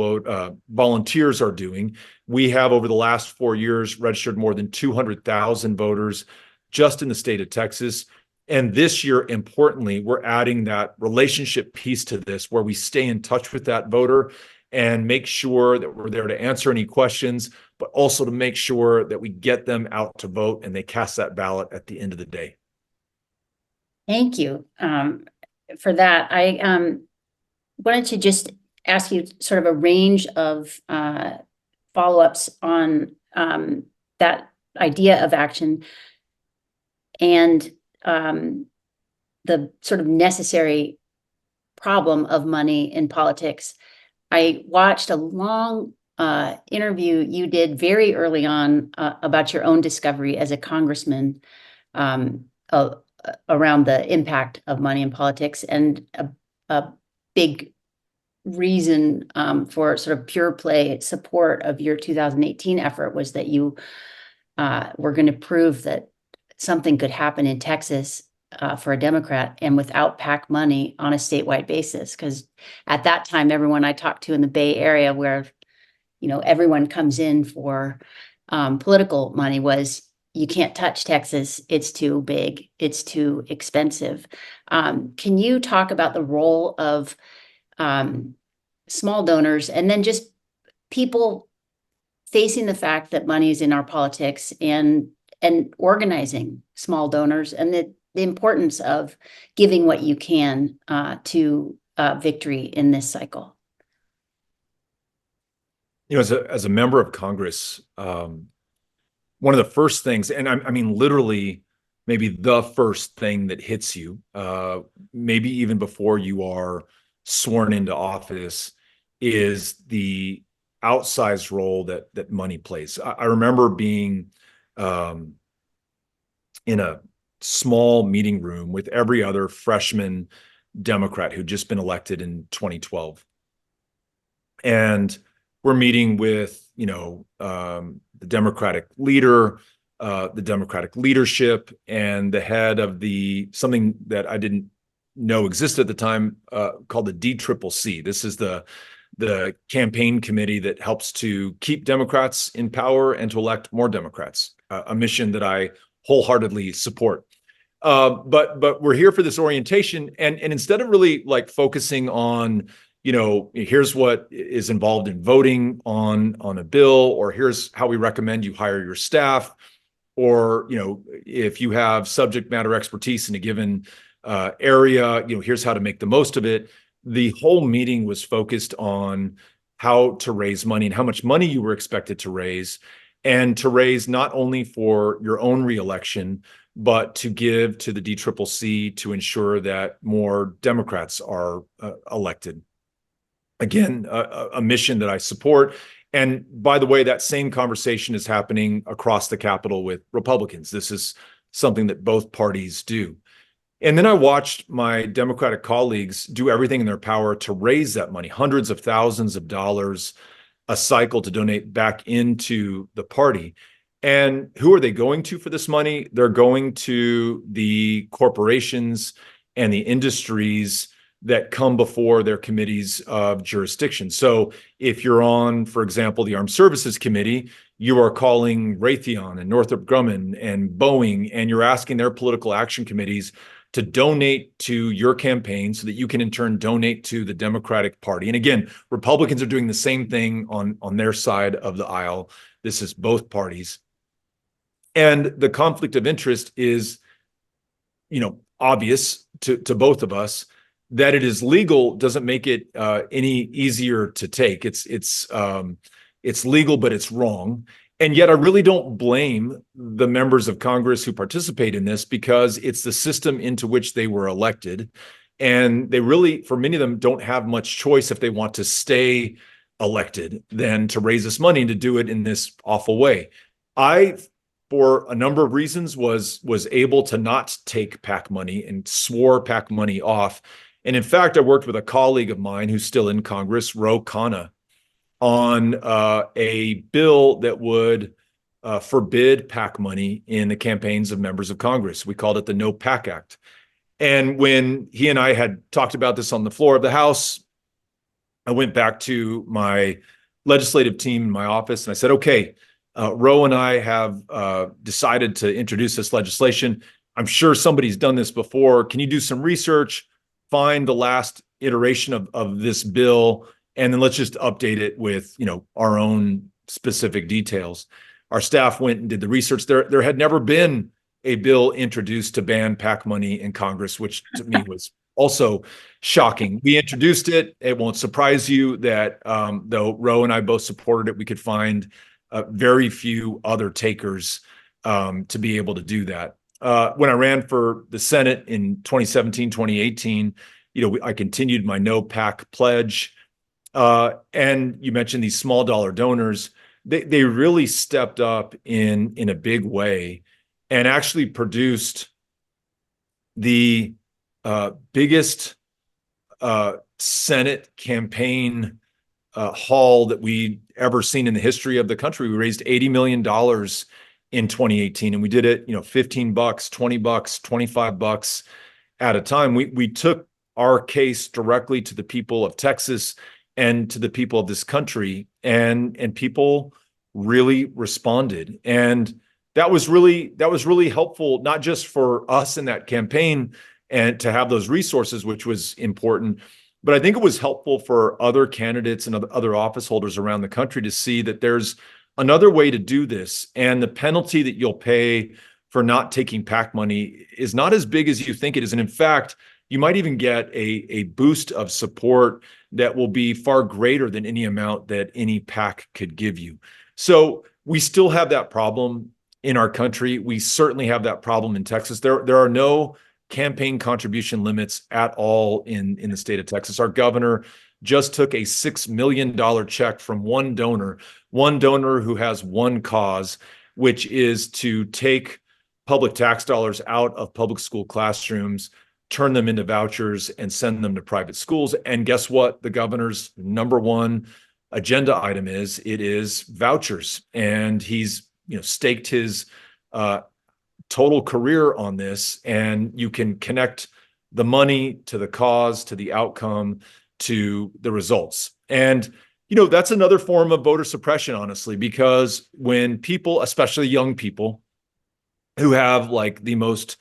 volunteers are doing. We have, over the last 4 years, registered more than 200,000 voters just in the state of Texas. And this year, importantly, we're adding that relationship piece to this, where we stay in touch with that voter and make sure that we're there to answer any questions, but also to make sure that we get them out to vote and they cast that ballot at the end of the day. Thank you for that. I wanted to just ask you sort of a range of follow-ups on that idea of action and the sort of necessary problem of money in politics. I watched a long interview you did very early on about your own discovery as a congressman around the impact of money in politics, and a big reason for sort of pure play support of your 2018 effort was that you we're going to prove that something could happen in Texas for a Democrat and without PAC money on a statewide basis. Because at that time, everyone I talked to in the Bay Area, where everyone comes in for political money, was you can't touch Texas. It's too big. It's too expensive. Can you talk about the role of small donors and then just people facing the fact that money is in our politics and organizing small donors and the importance of giving what you can to victory in this cycle? As a member of Congress, one of the first things, and I mean, literally, maybe the first thing that hits you, maybe even before you are sworn into office, is the outsized role that money plays. I remember being in a small meeting room with every other freshman Democrat who'd just been elected in 2012. And we're meeting with, the Democratic leader, the Democratic leadership, and the head of something that I didn't know existed at the time, called the DCCC. This is the campaign committee that helps to keep Democrats in power and to elect more Democrats, a mission that I wholeheartedly support. But we're here for this orientation, and instead of really like focusing on, here's what is involved in voting on a bill, or here's how we recommend you hire your staff, or if you have subject matter expertise in a given area, here's how to make the most of it. The whole meeting was focused on how to raise money and how much money you were expected to raise, and to raise not only for your own reelection, but to give to the DCCC to ensure that more Democrats are elected. Again, a mission that I support. And by the way, that same conversation is happening across the Capitol with Republicans. This is something that both parties do. And then I watched my Democratic colleagues do everything in their power to raise that money, hundreds of thousands of dollars a cycle, to donate back into the party. And who are they going to for this money? They're going to the corporations and the industries that come before their committees of jurisdiction. So if you're on, for example, the Armed Services Committee, you are calling Raytheon and Northrop Grumman and Boeing, and you're asking their political action committees to donate to your campaign so that you can in turn donate to the Democratic Party. And again, Republicans are doing the same thing on their side of the aisle. This is both parties. And the conflict of interest is, obvious to both of us. That it is legal doesn't make it any easier to take. It's legal, but it's wrong. And yet I really don't blame the members of Congress who participate in this, because it's the system into which they were elected. And they really, for many of them, don't have much choice if they want to stay elected than to raise this money and to do it in this awful way. I, for a number of reasons, was able to not take PAC money and swore PAC money off. And in fact, I worked with a colleague of mine who's still in Congress, Ro Khanna, on a bill that would forbid PAC money in the campaigns of members of Congress. We called it the No PAC Act. And when he and I had talked about this on the floor of the House, I went back to my legislative team in my office and I said, okay, Ro and I have decided to introduce this legislation. I'm sure somebody's done this before. Can you do some research, find the last iteration of this bill, and then let's just update it with, our own specific details. Our staff went and did the research. There had never been a bill introduced to ban PAC money in Congress, which to me was also shocking. We introduced it. It won't surprise you that though Ro and I both supported it, we could find very few other takers to be able to do that. When I ran for the Senate in 2017, 2018, I continued my no PAC pledge. And you mentioned these small dollar donors. They really stepped up in a big way and actually produced the biggest Senate campaign haul that we'd ever seen in the history of the country. We raised $80 million in 2018, and we did it, $15, $20, $25 at a time. We took our case directly to the people of Texas and to the people of this country, and people really responded. And that was really helpful, not just for us in that campaign and to have those resources, which was important, but I think it was helpful for other candidates and other office holders around the country to see that there's another way to do this. And the penalty that you'll pay for not taking PAC money is not as big as you think it is. And in fact, you might even get a boost of support that will be far greater than any amount that any PAC could give you. So we still have that problem in our country. We certainly have that problem in Texas. There are no campaign contribution limits at all in the state of Texas. Our governor just took a $6 million check from one donor who has one cause, which is to take public tax dollars out of public school classrooms, turn them into vouchers, and send them to private schools. And guess what? The governor's number one agenda item is vouchers. And he's staked his total career on this, and you can connect the money to the cause, to the outcome, to the results. And that's another form of voter suppression, honestly, because when people, especially young people who have like the most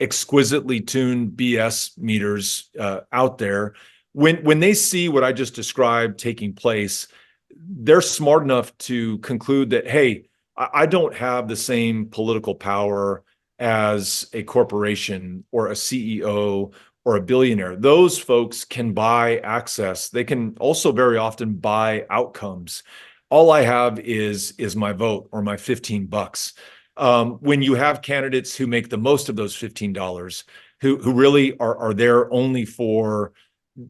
exquisitely tuned BS meters out there, when they see what I just described taking place, they're smart enough to conclude that, hey, I don't have the same political power as a corporation or a CEO or a billionaire. Those folks can buy access. They can also very often buy outcomes. All I have is my vote or my $15. When you have candidates who make the most of those $15, who really are there only for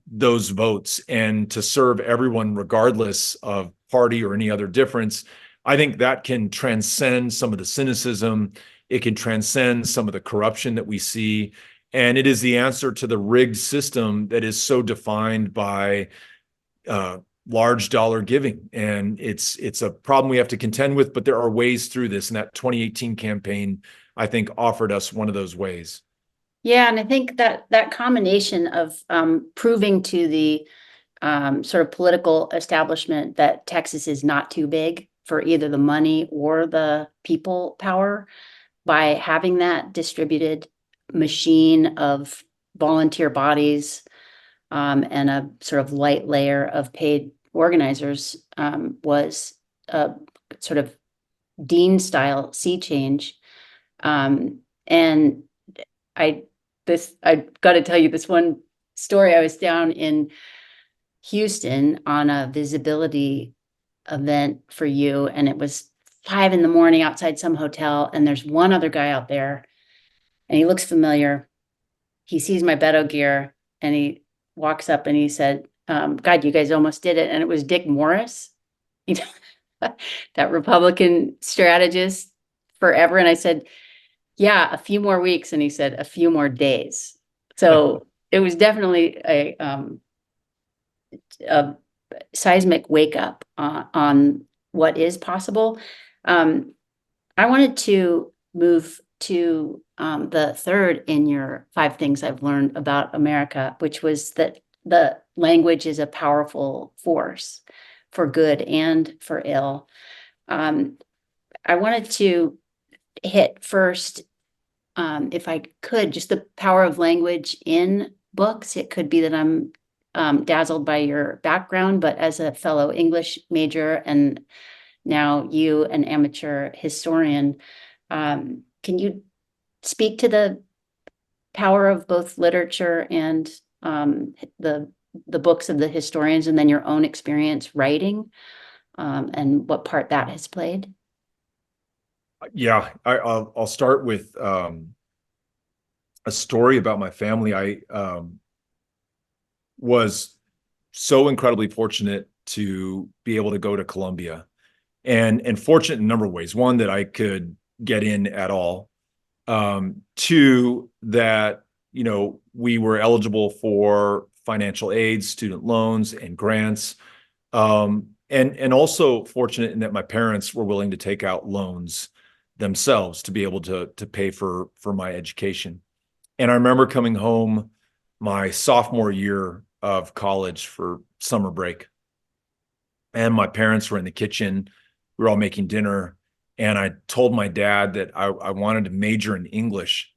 those votes and to serve everyone regardless of party or any other difference, I think that can transcend some of the cynicism. It can transcend some of the corruption that we see. And it is the answer to the rigged system that is so defined by large dollar giving. And it's a problem we have to contend with, but there are ways through this. And that 2018 campaign, I think, offered us one of those ways. Yeah, and I think that combination of proving to the sort of political establishment that Texas is not too big for either the money or the people power by having that distributed machine of volunteer bodies and a sort of light layer of paid organizers was a sort of Dean style sea change. And I've got to tell you this one story. I was down in Houston on a visibility event for you, and it was 5 a.m. outside some hotel, and there's one other guy out there, and he looks familiar. He sees my Beto gear, and he walks up and he said, God, you guys almost did it. And it was Dick Morris, that Republican strategist forever. And I said, yeah, a few more weeks. And he said, a few more days. So it was definitely a seismic wake up on what is possible. I wanted to move to the third in your 5 things I've learned about America, which was that the language is a powerful force for good and for ill. I wanted to hit first, if I could, just the power of language in books. It could be that I'm dazzled by your background, but as a fellow English major and now you, an amateur historian, can you speak to the power of both literature and the books of the historians, and then your own experience writing, and what part that has played? Yeah, I'll start with a story about my family. I was so incredibly fortunate to be able to go to Columbia, and fortunate in a number of ways. One, that I could get in at all. 2, that we were eligible for financial aid, student loans, and grants, and also fortunate in that my parents were willing to take out loans themselves to be able to pay for my education. And I remember coming home my sophomore year of college for summer break, and my parents were in the kitchen. We were all making dinner, and I told my dad that I wanted to major in English.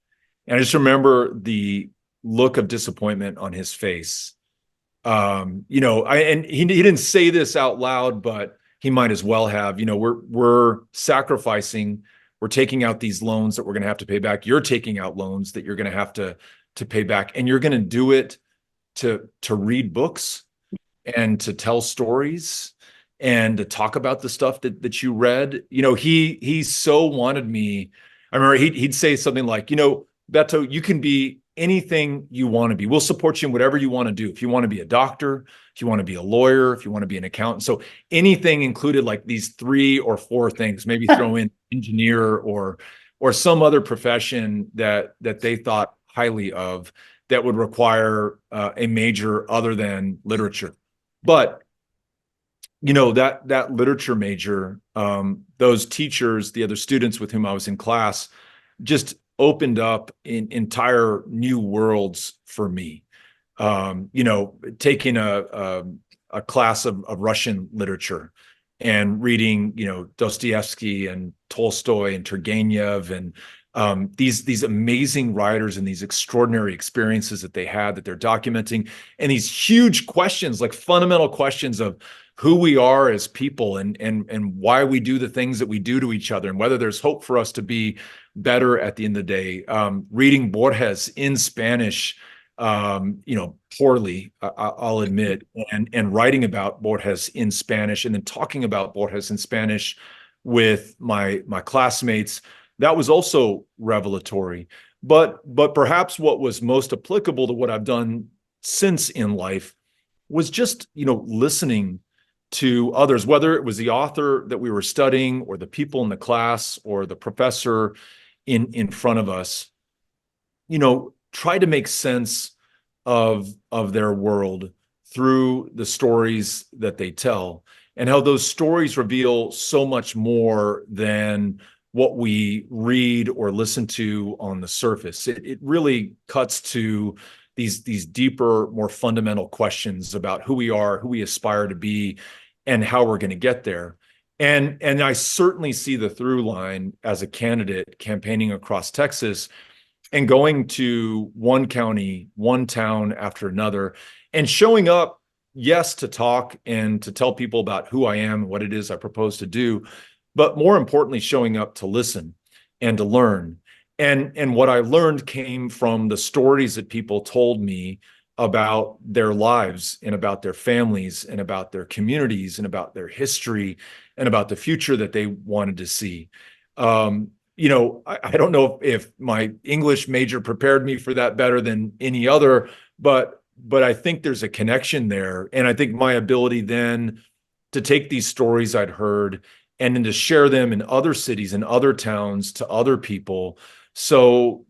And I just remember the look of disappointment on his face. And he didn't say this out loud, but he might as well have. We're sacrificing, we're taking out these loans that we're going to have to pay back. You're taking out loans that you're going to have to pay back, and you're going to do it to read books and to tell stories and to talk about the stuff that you read. He so wanted me. I remember he'd say something like, Beto, you can be anything you want to be. We'll support you in whatever you want to do. If you want to be a doctor, if you want to be a lawyer, if you want to be an accountant. So anything included like these 3 or 4 things, maybe throw in engineer or some other profession that they thought highly of that would require a major other than literature. But that literature major, those teachers, the other students with whom I was in class, just opened up in entire new worlds for me. Taking a class of Russian literature and reading, Dostoevsky and Tolstoy and Turgenev and these amazing writers and these extraordinary experiences that they had that they're documenting, and these huge questions, like fundamental questions of who we are as people and why we do the things that we do to each other, and whether there's hope for us to be better at the end of the day. Reading Borges in Spanish, poorly, I'll admit, and writing about Borges in Spanish, and then talking about Borges in Spanish with my classmates, that was also revelatory. But perhaps what was most applicable to what I've done since in life was just, listening to others, whether it was the author that we were studying or the people in the class or the professor in front of us, try to make sense of their world through the stories that they tell, and how those stories reveal so much more than what we read or listen to on the surface. It really cuts to these deeper, more fundamental questions about who we are, who we aspire to be, and how we're going to get there. And I certainly see the through line as a candidate campaigning across Texas and going to one county, one town after another, and showing up, yes, to talk and to tell people about who I am and what it is I propose to do, but more importantly, showing up to listen and to learn. And what I learned came from the stories that people told me about their lives and about their families and about their communities and about their history and about the future that they wanted to see. I don't know if my English major prepared me for that better than any other, but I think there's a connection there. And I think my ability then to take these stories I'd heard and then to share them in other cities and other towns to other people. So,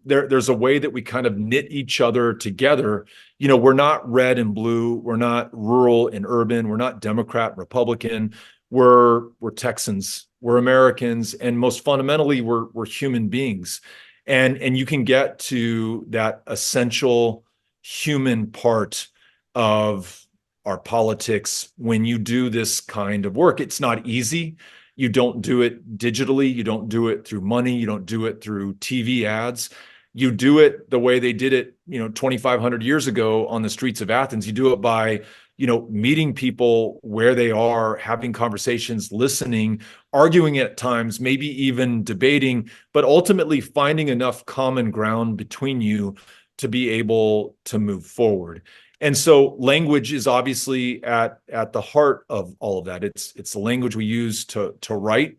there's a way that we kind of knit each other together. We're not red and blue. We're not rural and urban. We're not Democrat, Republican. We're Texans. We're Americans. And most fundamentally, we're human beings. And you can get to that essential human part of our politics when you do this kind of work. It's not easy. You don't do it digitally. You don't do it through money. You don't do it through TV ads. You do it the way they did it, 2,500 years ago on the streets of Athens. You do it by, meeting people where they are, having conversations, listening, arguing at times, maybe even debating, but ultimately finding enough common ground between you to be able to move forward. And so language is obviously at the heart of all of that. It's the language we use to write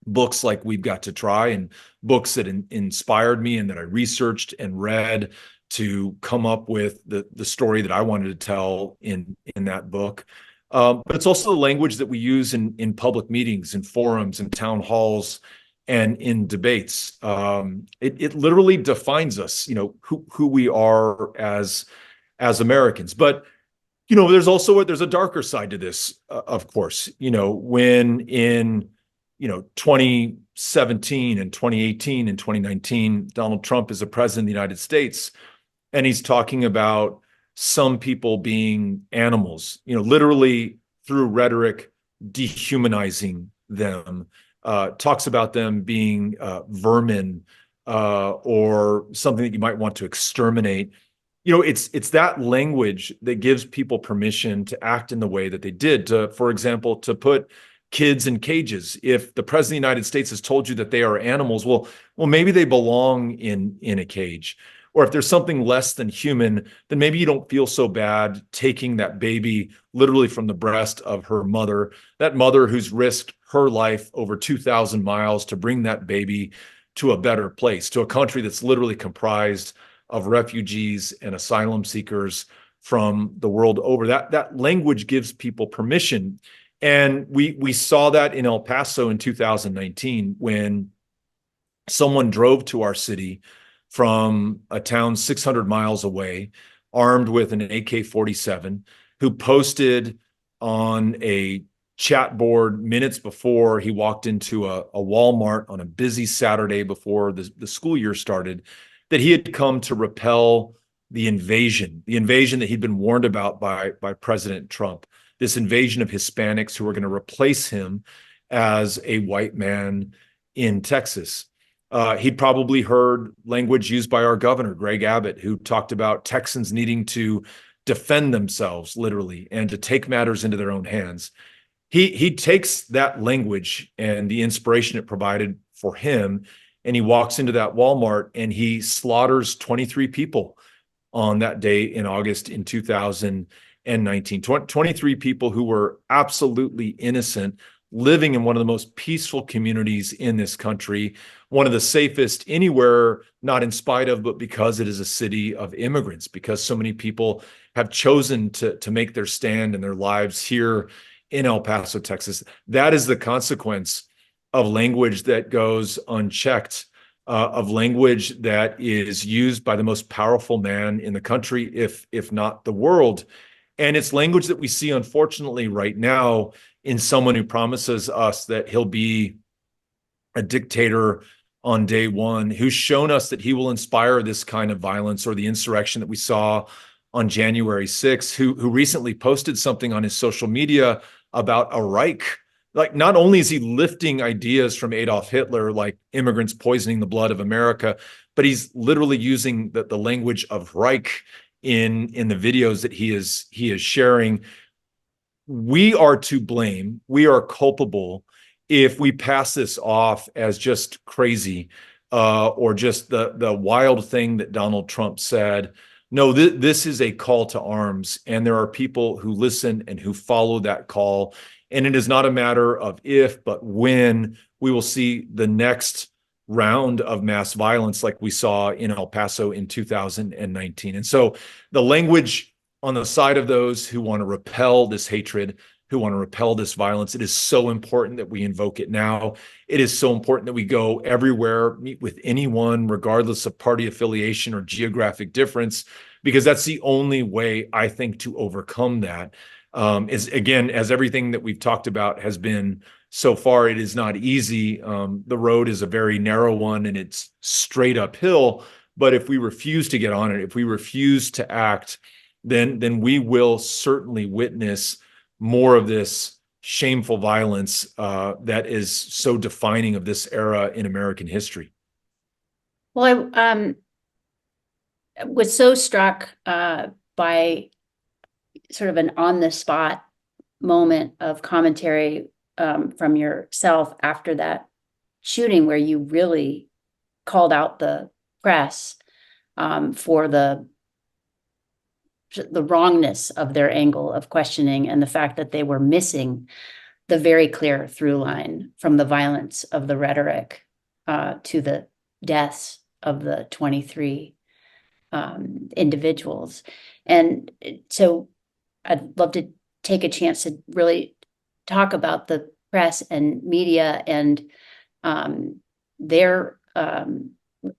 books like We've Got to Try, and books that inspired me and that I researched and read to come up with the story that I wanted to tell in that book. But it's also the language that we use in public meetings, in forums, in town halls, and in debates. It literally defines us, who we are as Americans. But there's a darker side to this, of course. When in 2017 and 2018 and 2019, Donald Trump is a president of the United States, and he's talking about some people being animals, literally through rhetoric, dehumanizing them, talks about them being vermin or something that you might want to exterminate. It's that language that gives people permission to act in the way that they did. For example, to put kids in cages. If the president of the United States has told you that they are animals, well, maybe they belong in a cage. Or if there's something less than human, then maybe you don't feel so bad taking that baby literally from the breast of her mother, that mother who's risked her life over 2,000 miles to bring that baby to a better place, to a country that's literally comprised of refugees and asylum seekers from the world over. That language gives people permission. And we saw that in El Paso in 2019 when someone drove to our city from a town 600 miles away, armed with an AK-47, who posted on a chat board minutes before he walked into a Walmart on a busy Saturday before the school year started, that he had come to repel the invasion that he'd been warned about by President Trump, this invasion of Hispanics who were going to replace him as a white man in Texas. He'd probably heard language used by our governor, Greg Abbott, who talked about Texans needing to defend themselves, literally, and to take matters into their own hands. He takes that language and the inspiration it provided for him, and he walks into that Walmart and he slaughters 23 people on that day in August in 2019. 23 people who were absolutely innocent, living in one of the most peaceful communities in this country, one of the safest anywhere, not in spite of, but because it is a city of immigrants, because so many people have chosen to make their stand in their lives here in El Paso, Texas. That is the consequence of language that goes unchecked, of language that is used by the most powerful man in the country, if not the world. And it's language that we see, unfortunately, right now in someone who promises us that he'll be a dictator on day one, who's shown us that he will inspire this kind of violence or the insurrection that we saw on January 6th, who recently posted something on his social media about a Reich. Like, not only is he lifting ideas from Adolf Hitler, like immigrants poisoning the blood of America, but he's literally using the language of Reich in the videos that he is sharing. We are to blame. We are culpable if we pass this off as just crazy or just the wild thing that Donald Trump said. No, this is a call to arms, and there are people who listen and who follow that call. And it is not a matter of if, but when we will see the next round of mass violence like we saw in El Paso in 2019. And so the language on the side of those who want to repel this hatred, who want to repel this violence, it is so important that we invoke it now. It is so important that we go everywhere, meet with anyone, regardless of party affiliation or geographic difference, because that's the only way, I think, to overcome that. Is, again, as everything that we've talked about has been so far, it is not easy. The road is a very narrow one and it's straight uphill. But if we refuse to get on it, if we refuse to act, then we will certainly witness more of this shameful violence that is so defining of this era in American history. Well, I was so struck by sort of an on-the-spot moment of commentary from yourself after that shooting, where you really called out the press for the wrongness of their angle of questioning and the fact that they were missing the very clear through line from the violence of the rhetoric to the deaths of the 23 individuals. And so I'd love to take a chance to really talk about the press and media and their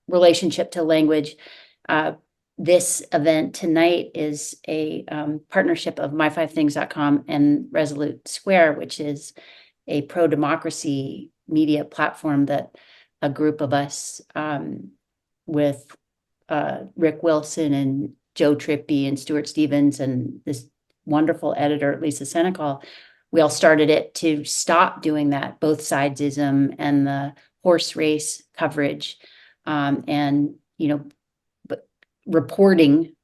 relationship to language. This event tonight is a partnership of My5things.com and Resolute Square, which is a pro-democracy media platform that a group of us with Rick Wilson and Joe Trippi and Stuart Stevens and this wonderful editor, Lisa Senecal, we all started it to stop doing that, both sidesism and the horse race coverage, and, reporting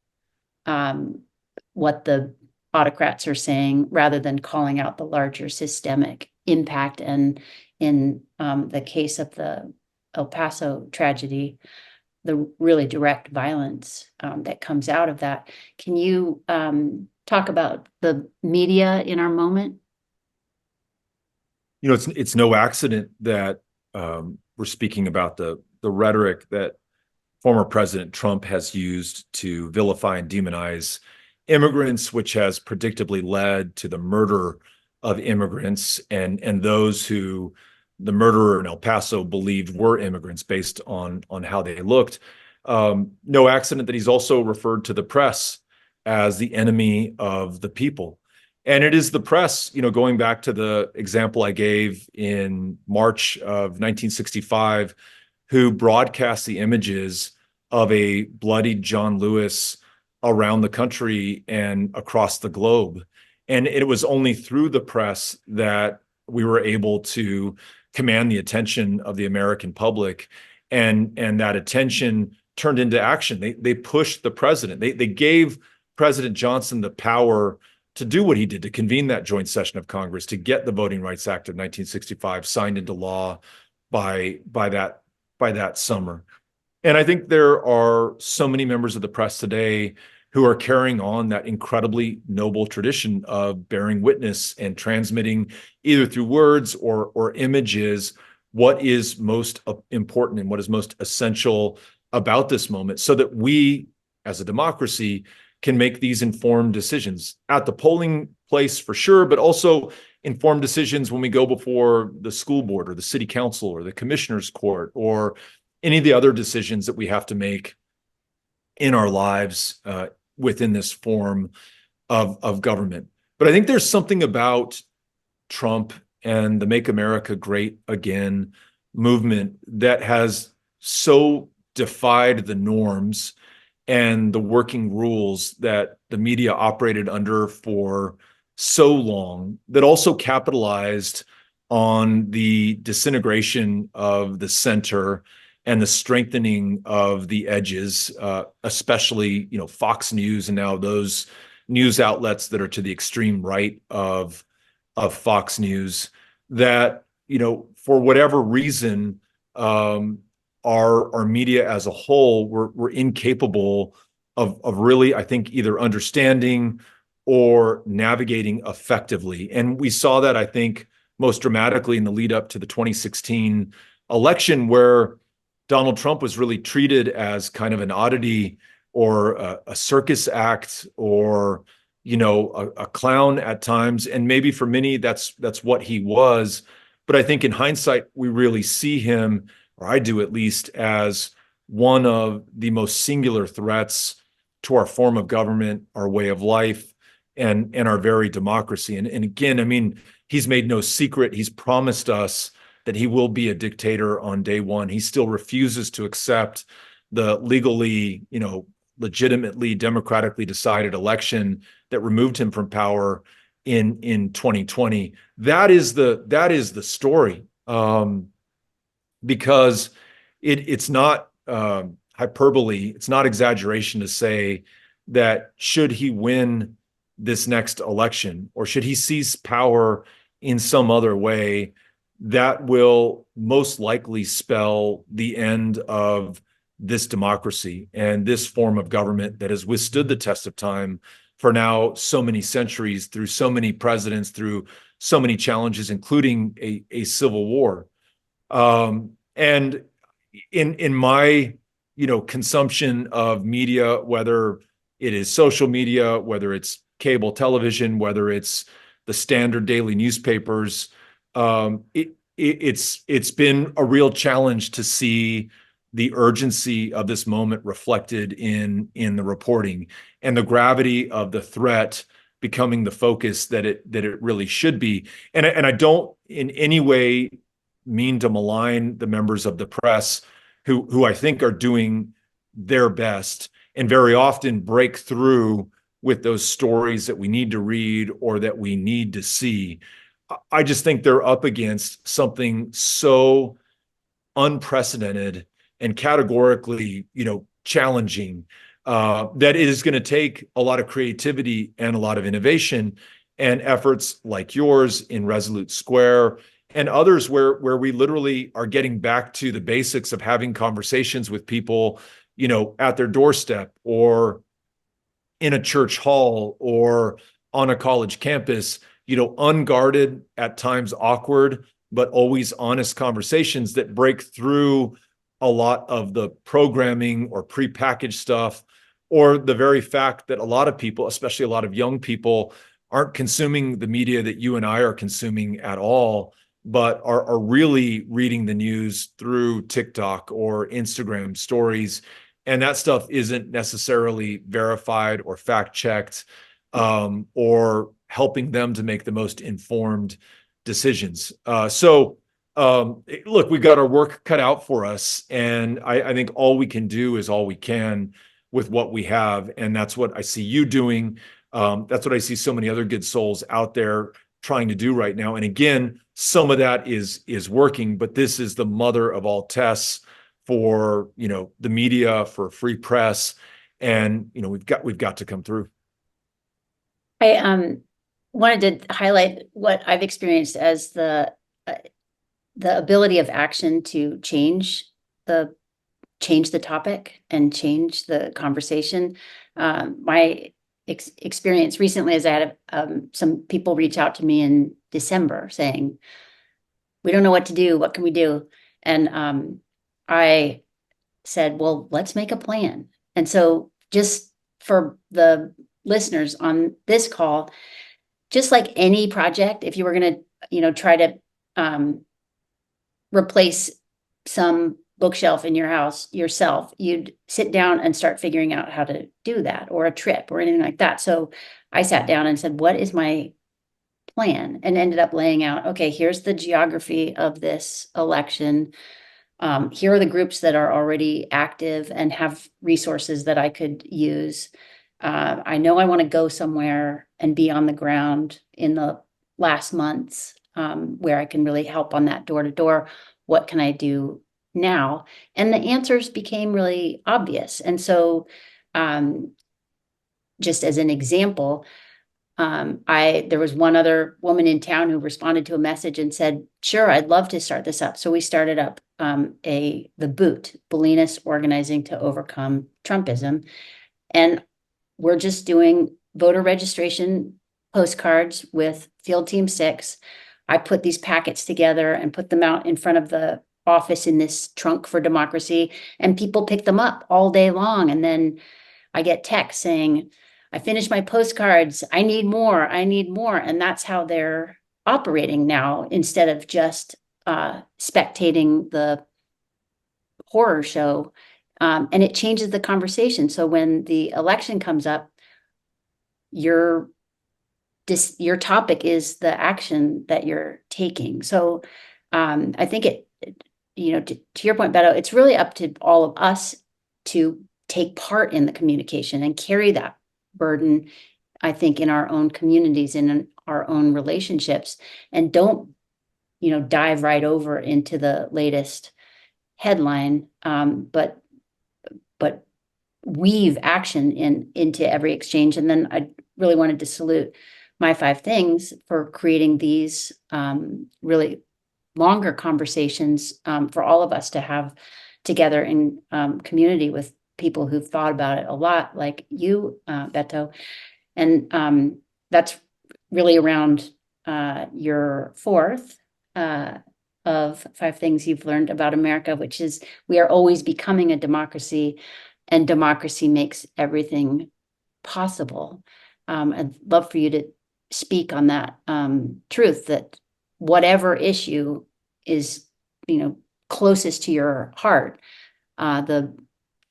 what the autocrats are saying rather than calling out the larger systemic impact. And in the case of the El Paso tragedy, the really direct violence that comes out of that. Can you talk about the media in our moment? It's no accident that we're speaking about the rhetoric that former President Trump has used to vilify and demonize immigrants, which has predictably led to the murder of immigrants and those who the murderer in El Paso believed were immigrants based on how they looked. No accident that he's also referred to the press as the enemy of the people. And it is the press, going back to the example I gave in March of 1965, who broadcast the images of a bloodied John Lewis around the country and across the globe. And it was only through the press that we were able to command the attention of the American public. And that attention turned into action. They pushed the president. They gave President Johnson the power to do what he did, to convene that joint session of Congress, to get the Voting Rights Act of 1965 signed into law by that summer. And I think there are so many members of the press today who are carrying on that incredibly noble tradition of bearing witness and transmitting either through words or images what is most important and what is most essential about this moment, so that we as a democracy can make these informed decisions at the polling place for sure, but also informed decisions when we go before the school board or the city council or the commissioner's court or any of the other decisions that we have to make in our lives within this form of government. But I think there's something about Trump and the Make America Great Again movement that has so defied the norms and the working rules that the media operated under for so long, that also capitalized on the disintegration of the center and the strengthening of the edges, especially, Fox News and now those news outlets that are to the extreme right of Fox News, that, for whatever reason, our media as a whole were incapable of really, I think, either understanding or navigating effectively. And we saw that, I think, most dramatically in the lead up to the 2016 election, where Donald Trump was really treated as kind of an oddity or a circus act or, a clown at times. And maybe for many, that's what he was. But I think in hindsight, we really see him, or I do at least, as one of the most singular threats to our form of government, our way of life, and our very democracy. And again, I mean, he's made no secret. He's promised us that he will be a dictator on day one. He still refuses to accept the legally, legitimately, democratically decided election that removed him from power in 2020. That is the story, because it's not hyperbole. It's not exaggeration to say that should he win this next election, or should he seize power in some other way, that will most likely spell the end of this democracy and this form of government that has withstood the test of time for now so many centuries, through so many presidents, through so many challenges, including a civil war. And in my consumption of media, whether it is social media, whether it's cable television, whether it's the standard daily newspapers, it's been a real challenge to see the urgency of this moment reflected in the reporting and the gravity of the threat becoming the focus that it really should be. And I don't in any way mean to malign the members of the press who I think are doing their best and very often break through with those stories that we need to read or that we need to see. I just think they're up against something so unprecedented and categorically, challenging, that it is going to take a lot of creativity and a lot of innovation and efforts like yours in Resolute Square and others where we literally are getting back to the basics of having conversations with people, at their doorstep or in a church hall or on a college campus, unguarded, at times awkward, but always honest conversations that break through a lot of the programming or prepackaged stuff, or the very fact that a lot of people, especially a lot of young people, aren't consuming the media that you and I are consuming at all, but are really reading the news through TikTok or Instagram stories. And that stuff isn't necessarily verified or fact checked, or helping them to make the most informed decisions. Look, we've got our work cut out for us. And I think all we can do is all we can with what we have. And that's what I see you doing. That's what I see so many other good souls out there trying to do right now. And again, some of that is working, but this is the mother of all tests for, the media, for free press. And, we've got to come through. I wanted to highlight what I've experienced as the ability of action to change the topic and change the conversation. My experience recently is I had some people reach out to me in December saying, "We don't know what to do. What can we do?" And I said, "Well, let's make a plan." And so, just for the listeners on this call, just like any project, if you were going to, try to replace some bookshelf in your house yourself, you'd sit down and start figuring out how to do that, or a trip or anything like that. So I sat down and said, what is my plan? And ended up laying out, okay, here's the geography of this election. Here are the groups that are already active and have resources that I could use. I know I want to go somewhere and be on the ground in the last months, where I can really help on that door to door. What can I do now? And the answers became really obvious. And so, just as an example, there was one other woman in town who responded to a message and said, "Sure, I'd love to start this up." So we started up the BOOT, Bolinas Organizing to Overcome Trumpism, and we're just doing voter registration postcards with Field Team 6. I put these packets together and put them out in front of the office in this trunk for democracy, and people pick them up all day long. And then I get texts saying, "I finished my postcards. I need more. I need more." And that's how they're operating now, instead of just spectating the horror show. And it changes the conversation. So when the election comes up, your topic is the action that you're taking. So I think to your point, Beto, it's really up to all of us to take part in the communication and carry that burden, I think, in our own communities and in our own relationships, and don't, dive right over into the latest headline, but weave action into every exchange. And then I really wanted to salute My5 Things for creating these really longer conversations for all of us to have together in community with people who've thought about it a lot, like you, Beto. And that's really around your fourth of 5 things you've learned about America, which is we are always becoming a democracy, and democracy makes everything possible. I'd love for you to speak on that truth, that whatever issue is, closest to your heart, the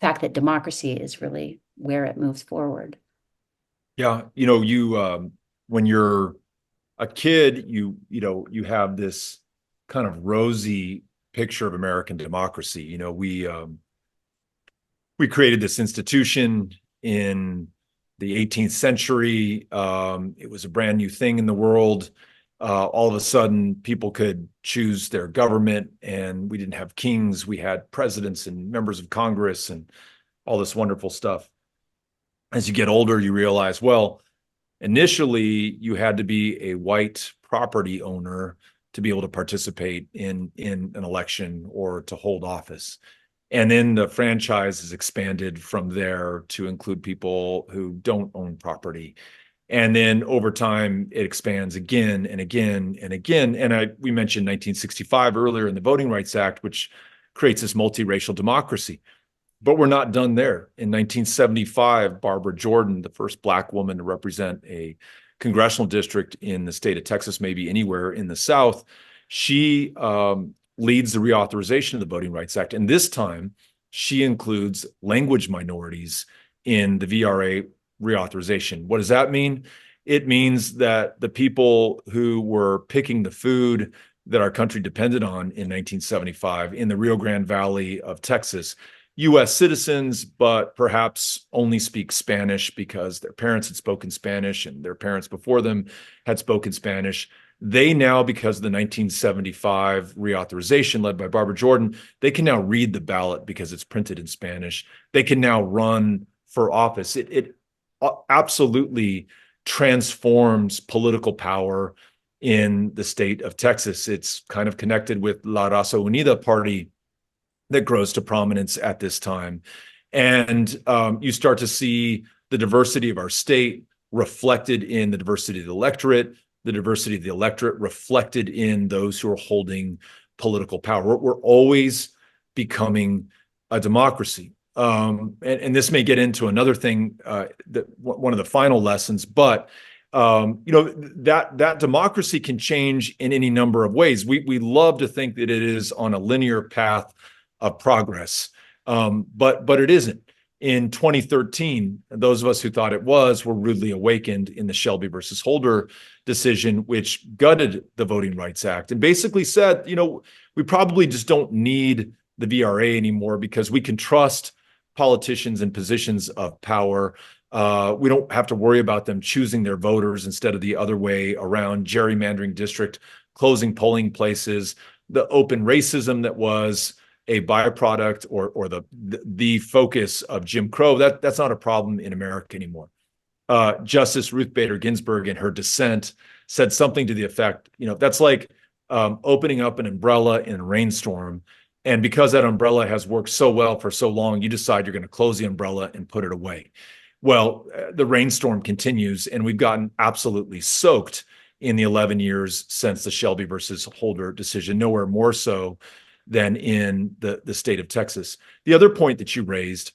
fact that democracy is really where it moves forward. Yeah, when you're a kid, you have this kind of rosy picture of American democracy. We created this institution in the 18th century. It was a brand new thing in the world. All of a sudden, people could choose their government, and we didn't have kings. We had presidents and members of Congress and all this wonderful stuff. As you get older, you realize, well, initially, you had to be a white property owner to be able to participate in an election or to hold office. And then the franchise is expanded from there to include people who don't own property. And then over time, it expands again and again and again. And we mentioned 1965 earlier in the Voting Rights Act, which creates this multiracial democracy. But we're not done there. In 1975, Barbara Jordan, the first Black woman to represent a congressional district in the state of Texas, maybe anywhere in the South, she leads the reauthorization of the Voting Rights Act. And this time, she includes language minorities in the VRA reauthorization. What does that mean? It means that the people who were picking the food that our country depended on in 1975 in the Rio Grande Valley of Texas, U.S. citizens, but perhaps only speak Spanish because their parents had spoken Spanish and their parents before them had spoken Spanish. They now, because of the 1975 reauthorization led by Barbara Jordan, they can now read the ballot because it's printed in Spanish. They can now run for office. It absolutely transforms political power in the state of Texas. It's kind of connected with La Raza Unida party that grows to prominence at this time. And you start to see the diversity of our state reflected in the diversity of the electorate reflected in those who are holding political power. We're always becoming a democracy. And this may get into another thing, that one of the final lessons, but that democracy can change in any number of ways. We love to think that it is on a linear path of progress, but it isn't. In 2013, those of us who thought it was were rudely awakened in the Shelby versus Holder decision, which gutted the Voting Rights Act and basically said, we probably just don't need the VRA anymore because we can trust politicians in positions of power. We don't have to worry about them choosing their voters instead of the other way around, gerrymandering district, closing polling places, the open racism that was a byproduct or the focus of Jim Crow. That's not a problem in America anymore. Justice Ruth Bader Ginsburg in her dissent said something to the effect, that's like opening up an umbrella in a rainstorm. And because that umbrella has worked so well for so long, you decide you're going to close the umbrella and put it away. Well, the rainstorm continues, and we've gotten absolutely soaked in the 11 years since the Shelby versus Holder decision, nowhere more so than in the state of Texas. The other point that you raised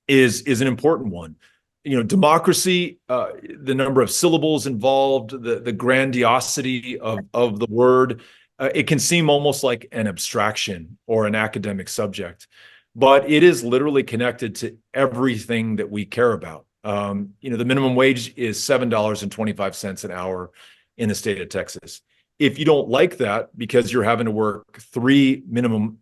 is an important one. Democracy, the number of syllables involved, the grandiosity of the word, it can seem almost like an abstraction or an academic subject, but it is literally connected to everything that we care about. The minimum wage is $7.25 an hour in the state of Texas. If you don't like that because you're having to work 3 minimum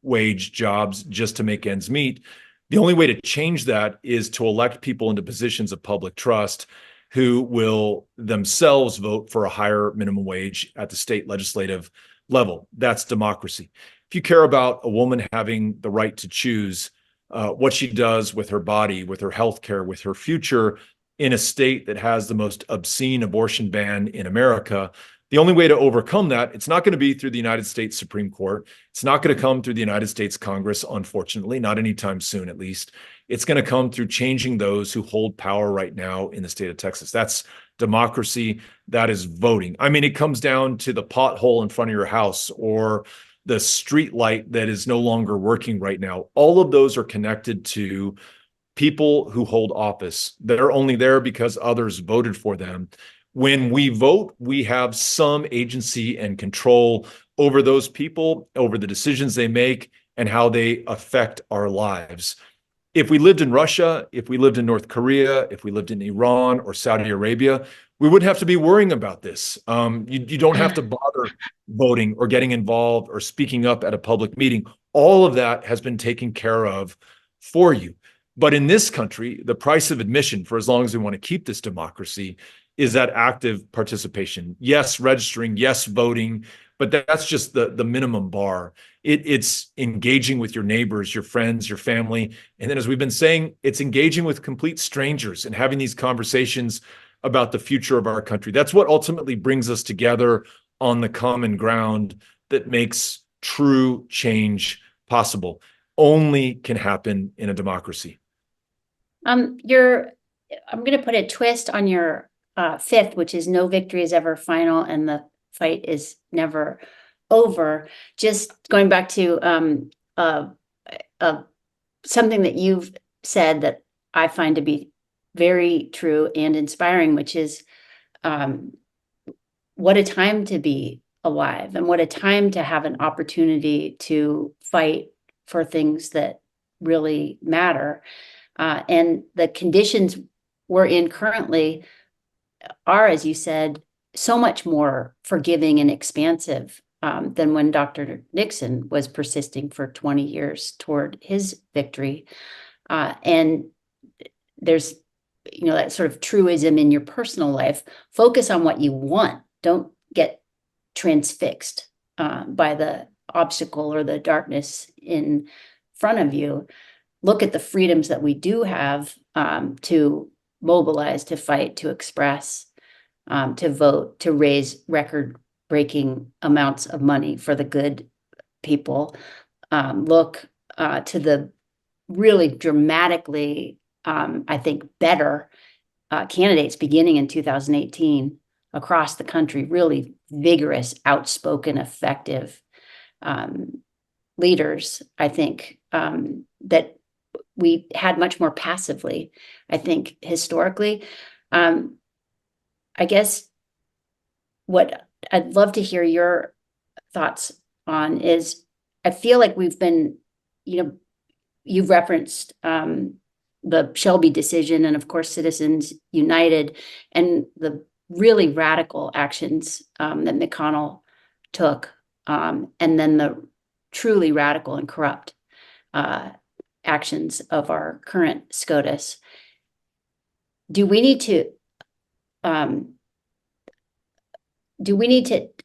wage jobs just to make ends meet, the only way to change that is to elect people into positions of public trust who will themselves vote for a higher minimum wage at the state legislative level. That's democracy. If you care about a woman having the right to choose what she does with her body, with her health care, with her future in a state that has the most obscene abortion ban in America, the only way to overcome that, it's not going to be through the United States Supreme Court. It's not going to come through the United States Congress, unfortunately, not anytime soon, at least. It's going to come through changing those who hold power right now in the state of Texas. That's democracy. That is voting. I mean, it comes down to the pothole in front of your house or the street light that is no longer working right now. All of those are connected to people who hold office. They're only there because others voted for them. When we vote, we have some agency and control over those people, over the decisions they make, and how they affect our lives. If we lived in Russia, if we lived in North Korea, if we lived in Iran or Saudi Arabia, we wouldn't have to be worrying about this. You don't have to bother voting or getting involved or speaking up at a public meeting. All of that has been taken care of for you. But in this country, the price of admission, for as long as we want to keep this democracy, is that active participation. Yes, registering, yes, voting, but that's just the minimum bar. It's engaging with your neighbors, your friends, your family. And then, as we've been saying, it's engaging with complete strangers and having these conversations about the future of our country. That's what ultimately brings us together on the common ground that makes true change possible. Only can happen in a democracy. I'm going to put a twist on your fifth, which is no victory is ever final and the fight is never over. Just going back to something that you've said that I find to be very true and inspiring, which is what a time to be alive and what a time to have an opportunity to fight for things that really matter. And the conditions we're in currently are, as you said, so much more forgiving and expansive than when Dr. Nixon was persisting for 20 years toward his victory. And there's, that sort of truism in your personal life. Focus on what you want. Don't get transfixed by the obstacle or the darkness in front of you. Look at the freedoms that we do have to mobilize, to fight, to express, to vote, to raise record-breaking amounts of money for the good people. Look to the really dramatically, I think, better candidates beginning in 2018 across the country, really vigorous, outspoken, effective leaders, I think, that we had much more passively, I think, historically. I guess what I'd love to hear your thoughts on is, I feel like we've been, you've referenced the Shelby decision and, of course, Citizens United and the really radical actions that McConnell took, and then the truly radical and corrupt actions of our current SCOTUS. Do we need to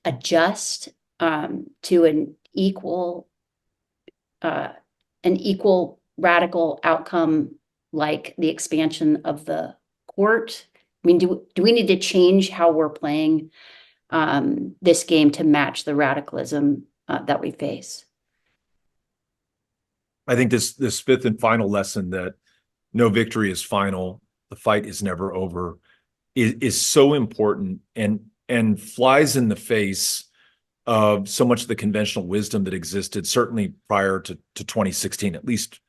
adjust to an equal radical outcome like the expansion of the court? I mean, do we need to change how we're playing this game to match the radicalism that we face? I think this fifth and final lesson, that no victory is final, the fight is never over, is so important and flies in the face of so much of the conventional wisdom that existed, certainly prior to 2016. At least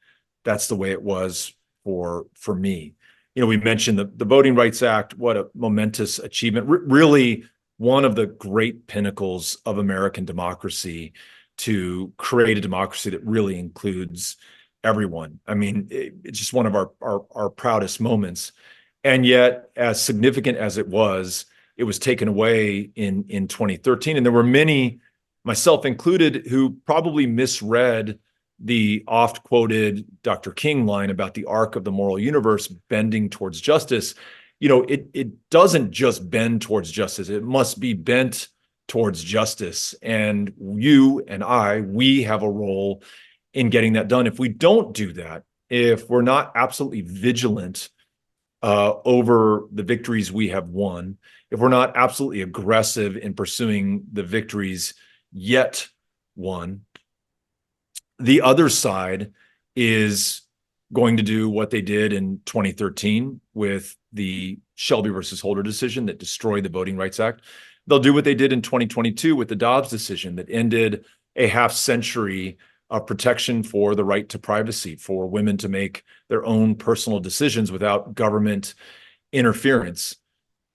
that's the way it was for me. We mentioned the Voting Rights Act. What a momentous achievement. Really one of the great pinnacles of American democracy, to create a democracy that really includes everyone. I mean, it's just one of our proudest moments. And yet, as significant as it was taken away in 2013. And there were many, myself included, who probably misread the oft quoted Dr. King line about the arc of the moral universe bending towards justice. It doesn't just bend towards justice. It must be bent towards justice. And you and we have a role in getting that done. If we don't do that, if we're not absolutely vigilant over the victories we have won, if we're not absolutely aggressive in pursuing the victories yet won, the other side is going to do what they did in 2013 with the Shelby versus Holder decision that destroyed the Voting Rights Act. They'll do what they did in 2022 with the Dobbs decision that ended a half century of protection for the right to privacy, for women to make their own personal decisions without government interference.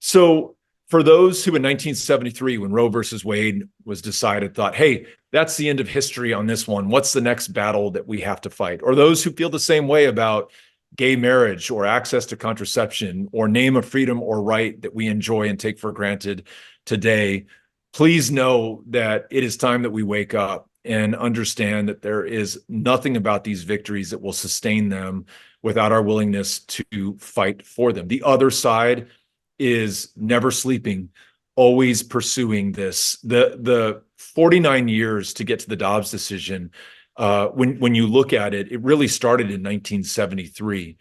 So for those who in 1973, when Roe versus Wade was decided, thought, hey, that's the end of history on this one, what's the next battle that we have to fight? Or those who feel the same way about gay marriage or access to contraception or name a freedom or right that we enjoy and take for granted today, please know that it is time that we wake up and understand that there is nothing about these victories that will sustain them without our willingness to fight for them. The other side is never sleeping, always pursuing this. The 49 years to get to the Dobbs decision, when you look at it, it really started in 1973,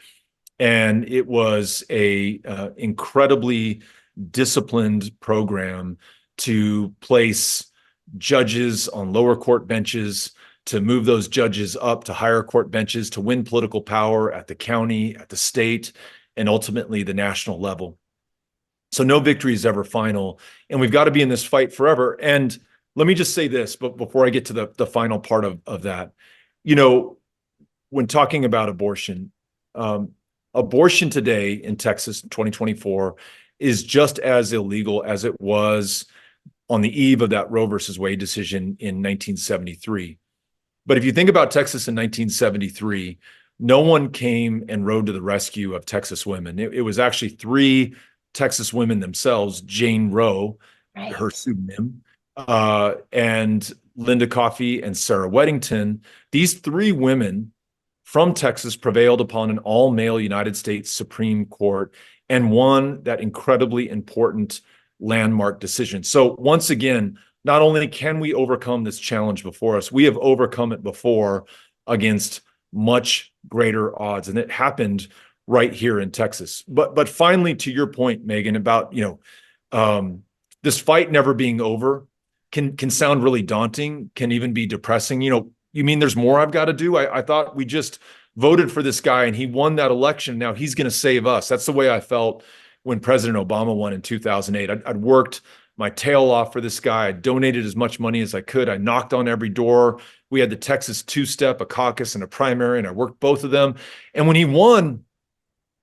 and it was a incredibly disciplined program to place judges on lower court benches, to move those judges up to higher court benches, to win political power at the county, at the state, and ultimately the national level. So no victory is ever final, and we've got to be in this fight forever. And let me just say this, but before I get to the final part of that, you know, when talking about abortion, abortion today in Texas in 2024 is just as illegal as it was on the eve of that Roe versus Wade decision in 1973. But if you think about Texas in 1973, no one came and rode to the rescue of Texas women. It was actually three Texas women themselves, Jane Roe, Right. her pseudonym, and Linda Coffey and Sarah Weddington. These three women from Texas prevailed upon an all-male United States Supreme Court and won that incredibly important landmark decision. So once again, not only can we overcome this challenge before us, we have overcome it before against much greater odds, and it happened right here in Texas. But finally, to your point, Megan, about this fight never being over can sound really daunting, can even be depressing. You mean there's more I've got to do? I thought we just voted for this guy and he won that election. Now he's going to save us. That's the way I felt when President Obama won in 2008. I'd worked my tail off for this guy. I donated as much money as I could. I knocked on every door. We had the Texas two-step, a caucus, and a primary, and I worked both of them. And when he won,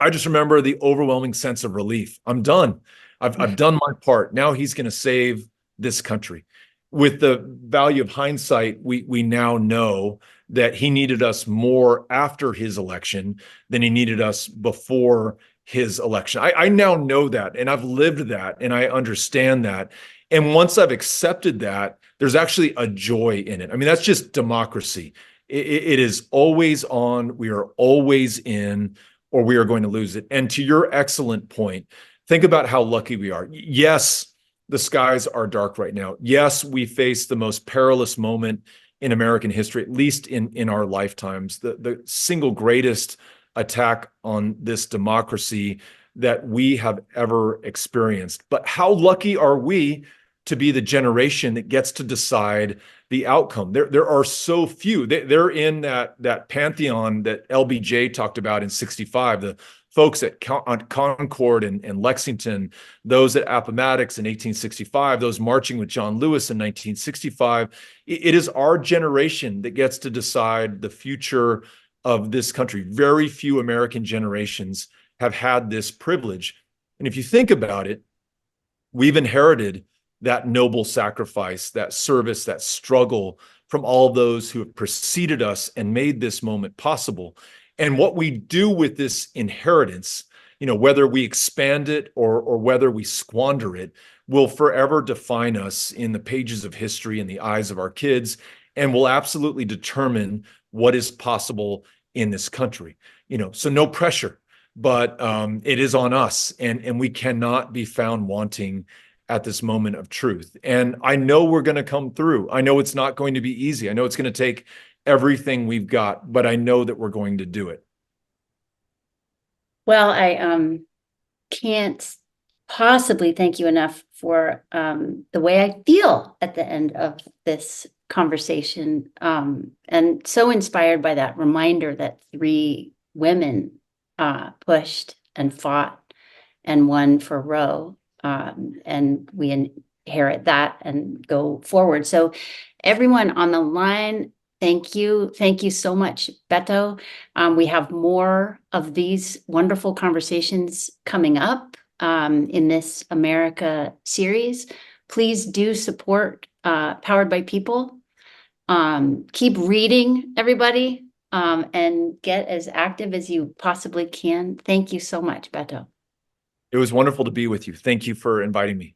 I just remember the overwhelming sense of relief. I'm done. I've done my part. Now he's going to save this country. With the value of hindsight, we now know that he needed us more after his election than he needed us before his election. I now know that, and I've lived that, and I understand that. And once I've accepted that, there's actually a joy in it. I mean, that's just democracy. It is always on. We are always in, or we are going to lose it. And to your excellent point, think about how lucky we are. Yes, the skies are dark right now. Yes, we face the most perilous moment in American history, at least in our lifetimes, the single greatest attack on this democracy that we have ever experienced. But how lucky are we to be the generation that gets to decide the outcome? There are so few. They're in that pantheon that LBJ talked about in 65, the folks at Concord and Lexington, those at Appomattox in 1865, those marching with John Lewis in 1965. It is our generation that gets to decide the future of this country. Very few American generations have had this privilege. And if you think about it, we've inherited that noble sacrifice, that service, that struggle from all those who have preceded us and made this moment possible. And what we do with this inheritance, whether we expand it or whether we squander it, will forever define us in the pages of history in the eyes of our kids, and will absolutely determine what is possible in this country. So no pressure, but it is on us, and we cannot be found wanting at this moment of truth. And I know we're going to come through. I know it's not going to be easy. I know it's going to take everything we've got, but I know that we're going to do it. Well, I can't possibly thank you enough for the way I feel at the end of this conversation, and so inspired by that reminder that three women pushed and fought and won for Roe, and we inherit that and go forward. So everyone on the line, thank you. Thank you so much, Beto. We have more of these wonderful conversations coming up in this America series. Please do support Powered by People. Keep reading, everybody. and get as active as you possibly can. Thank you so much, Beto. It was wonderful to be with you. Thank you for inviting me.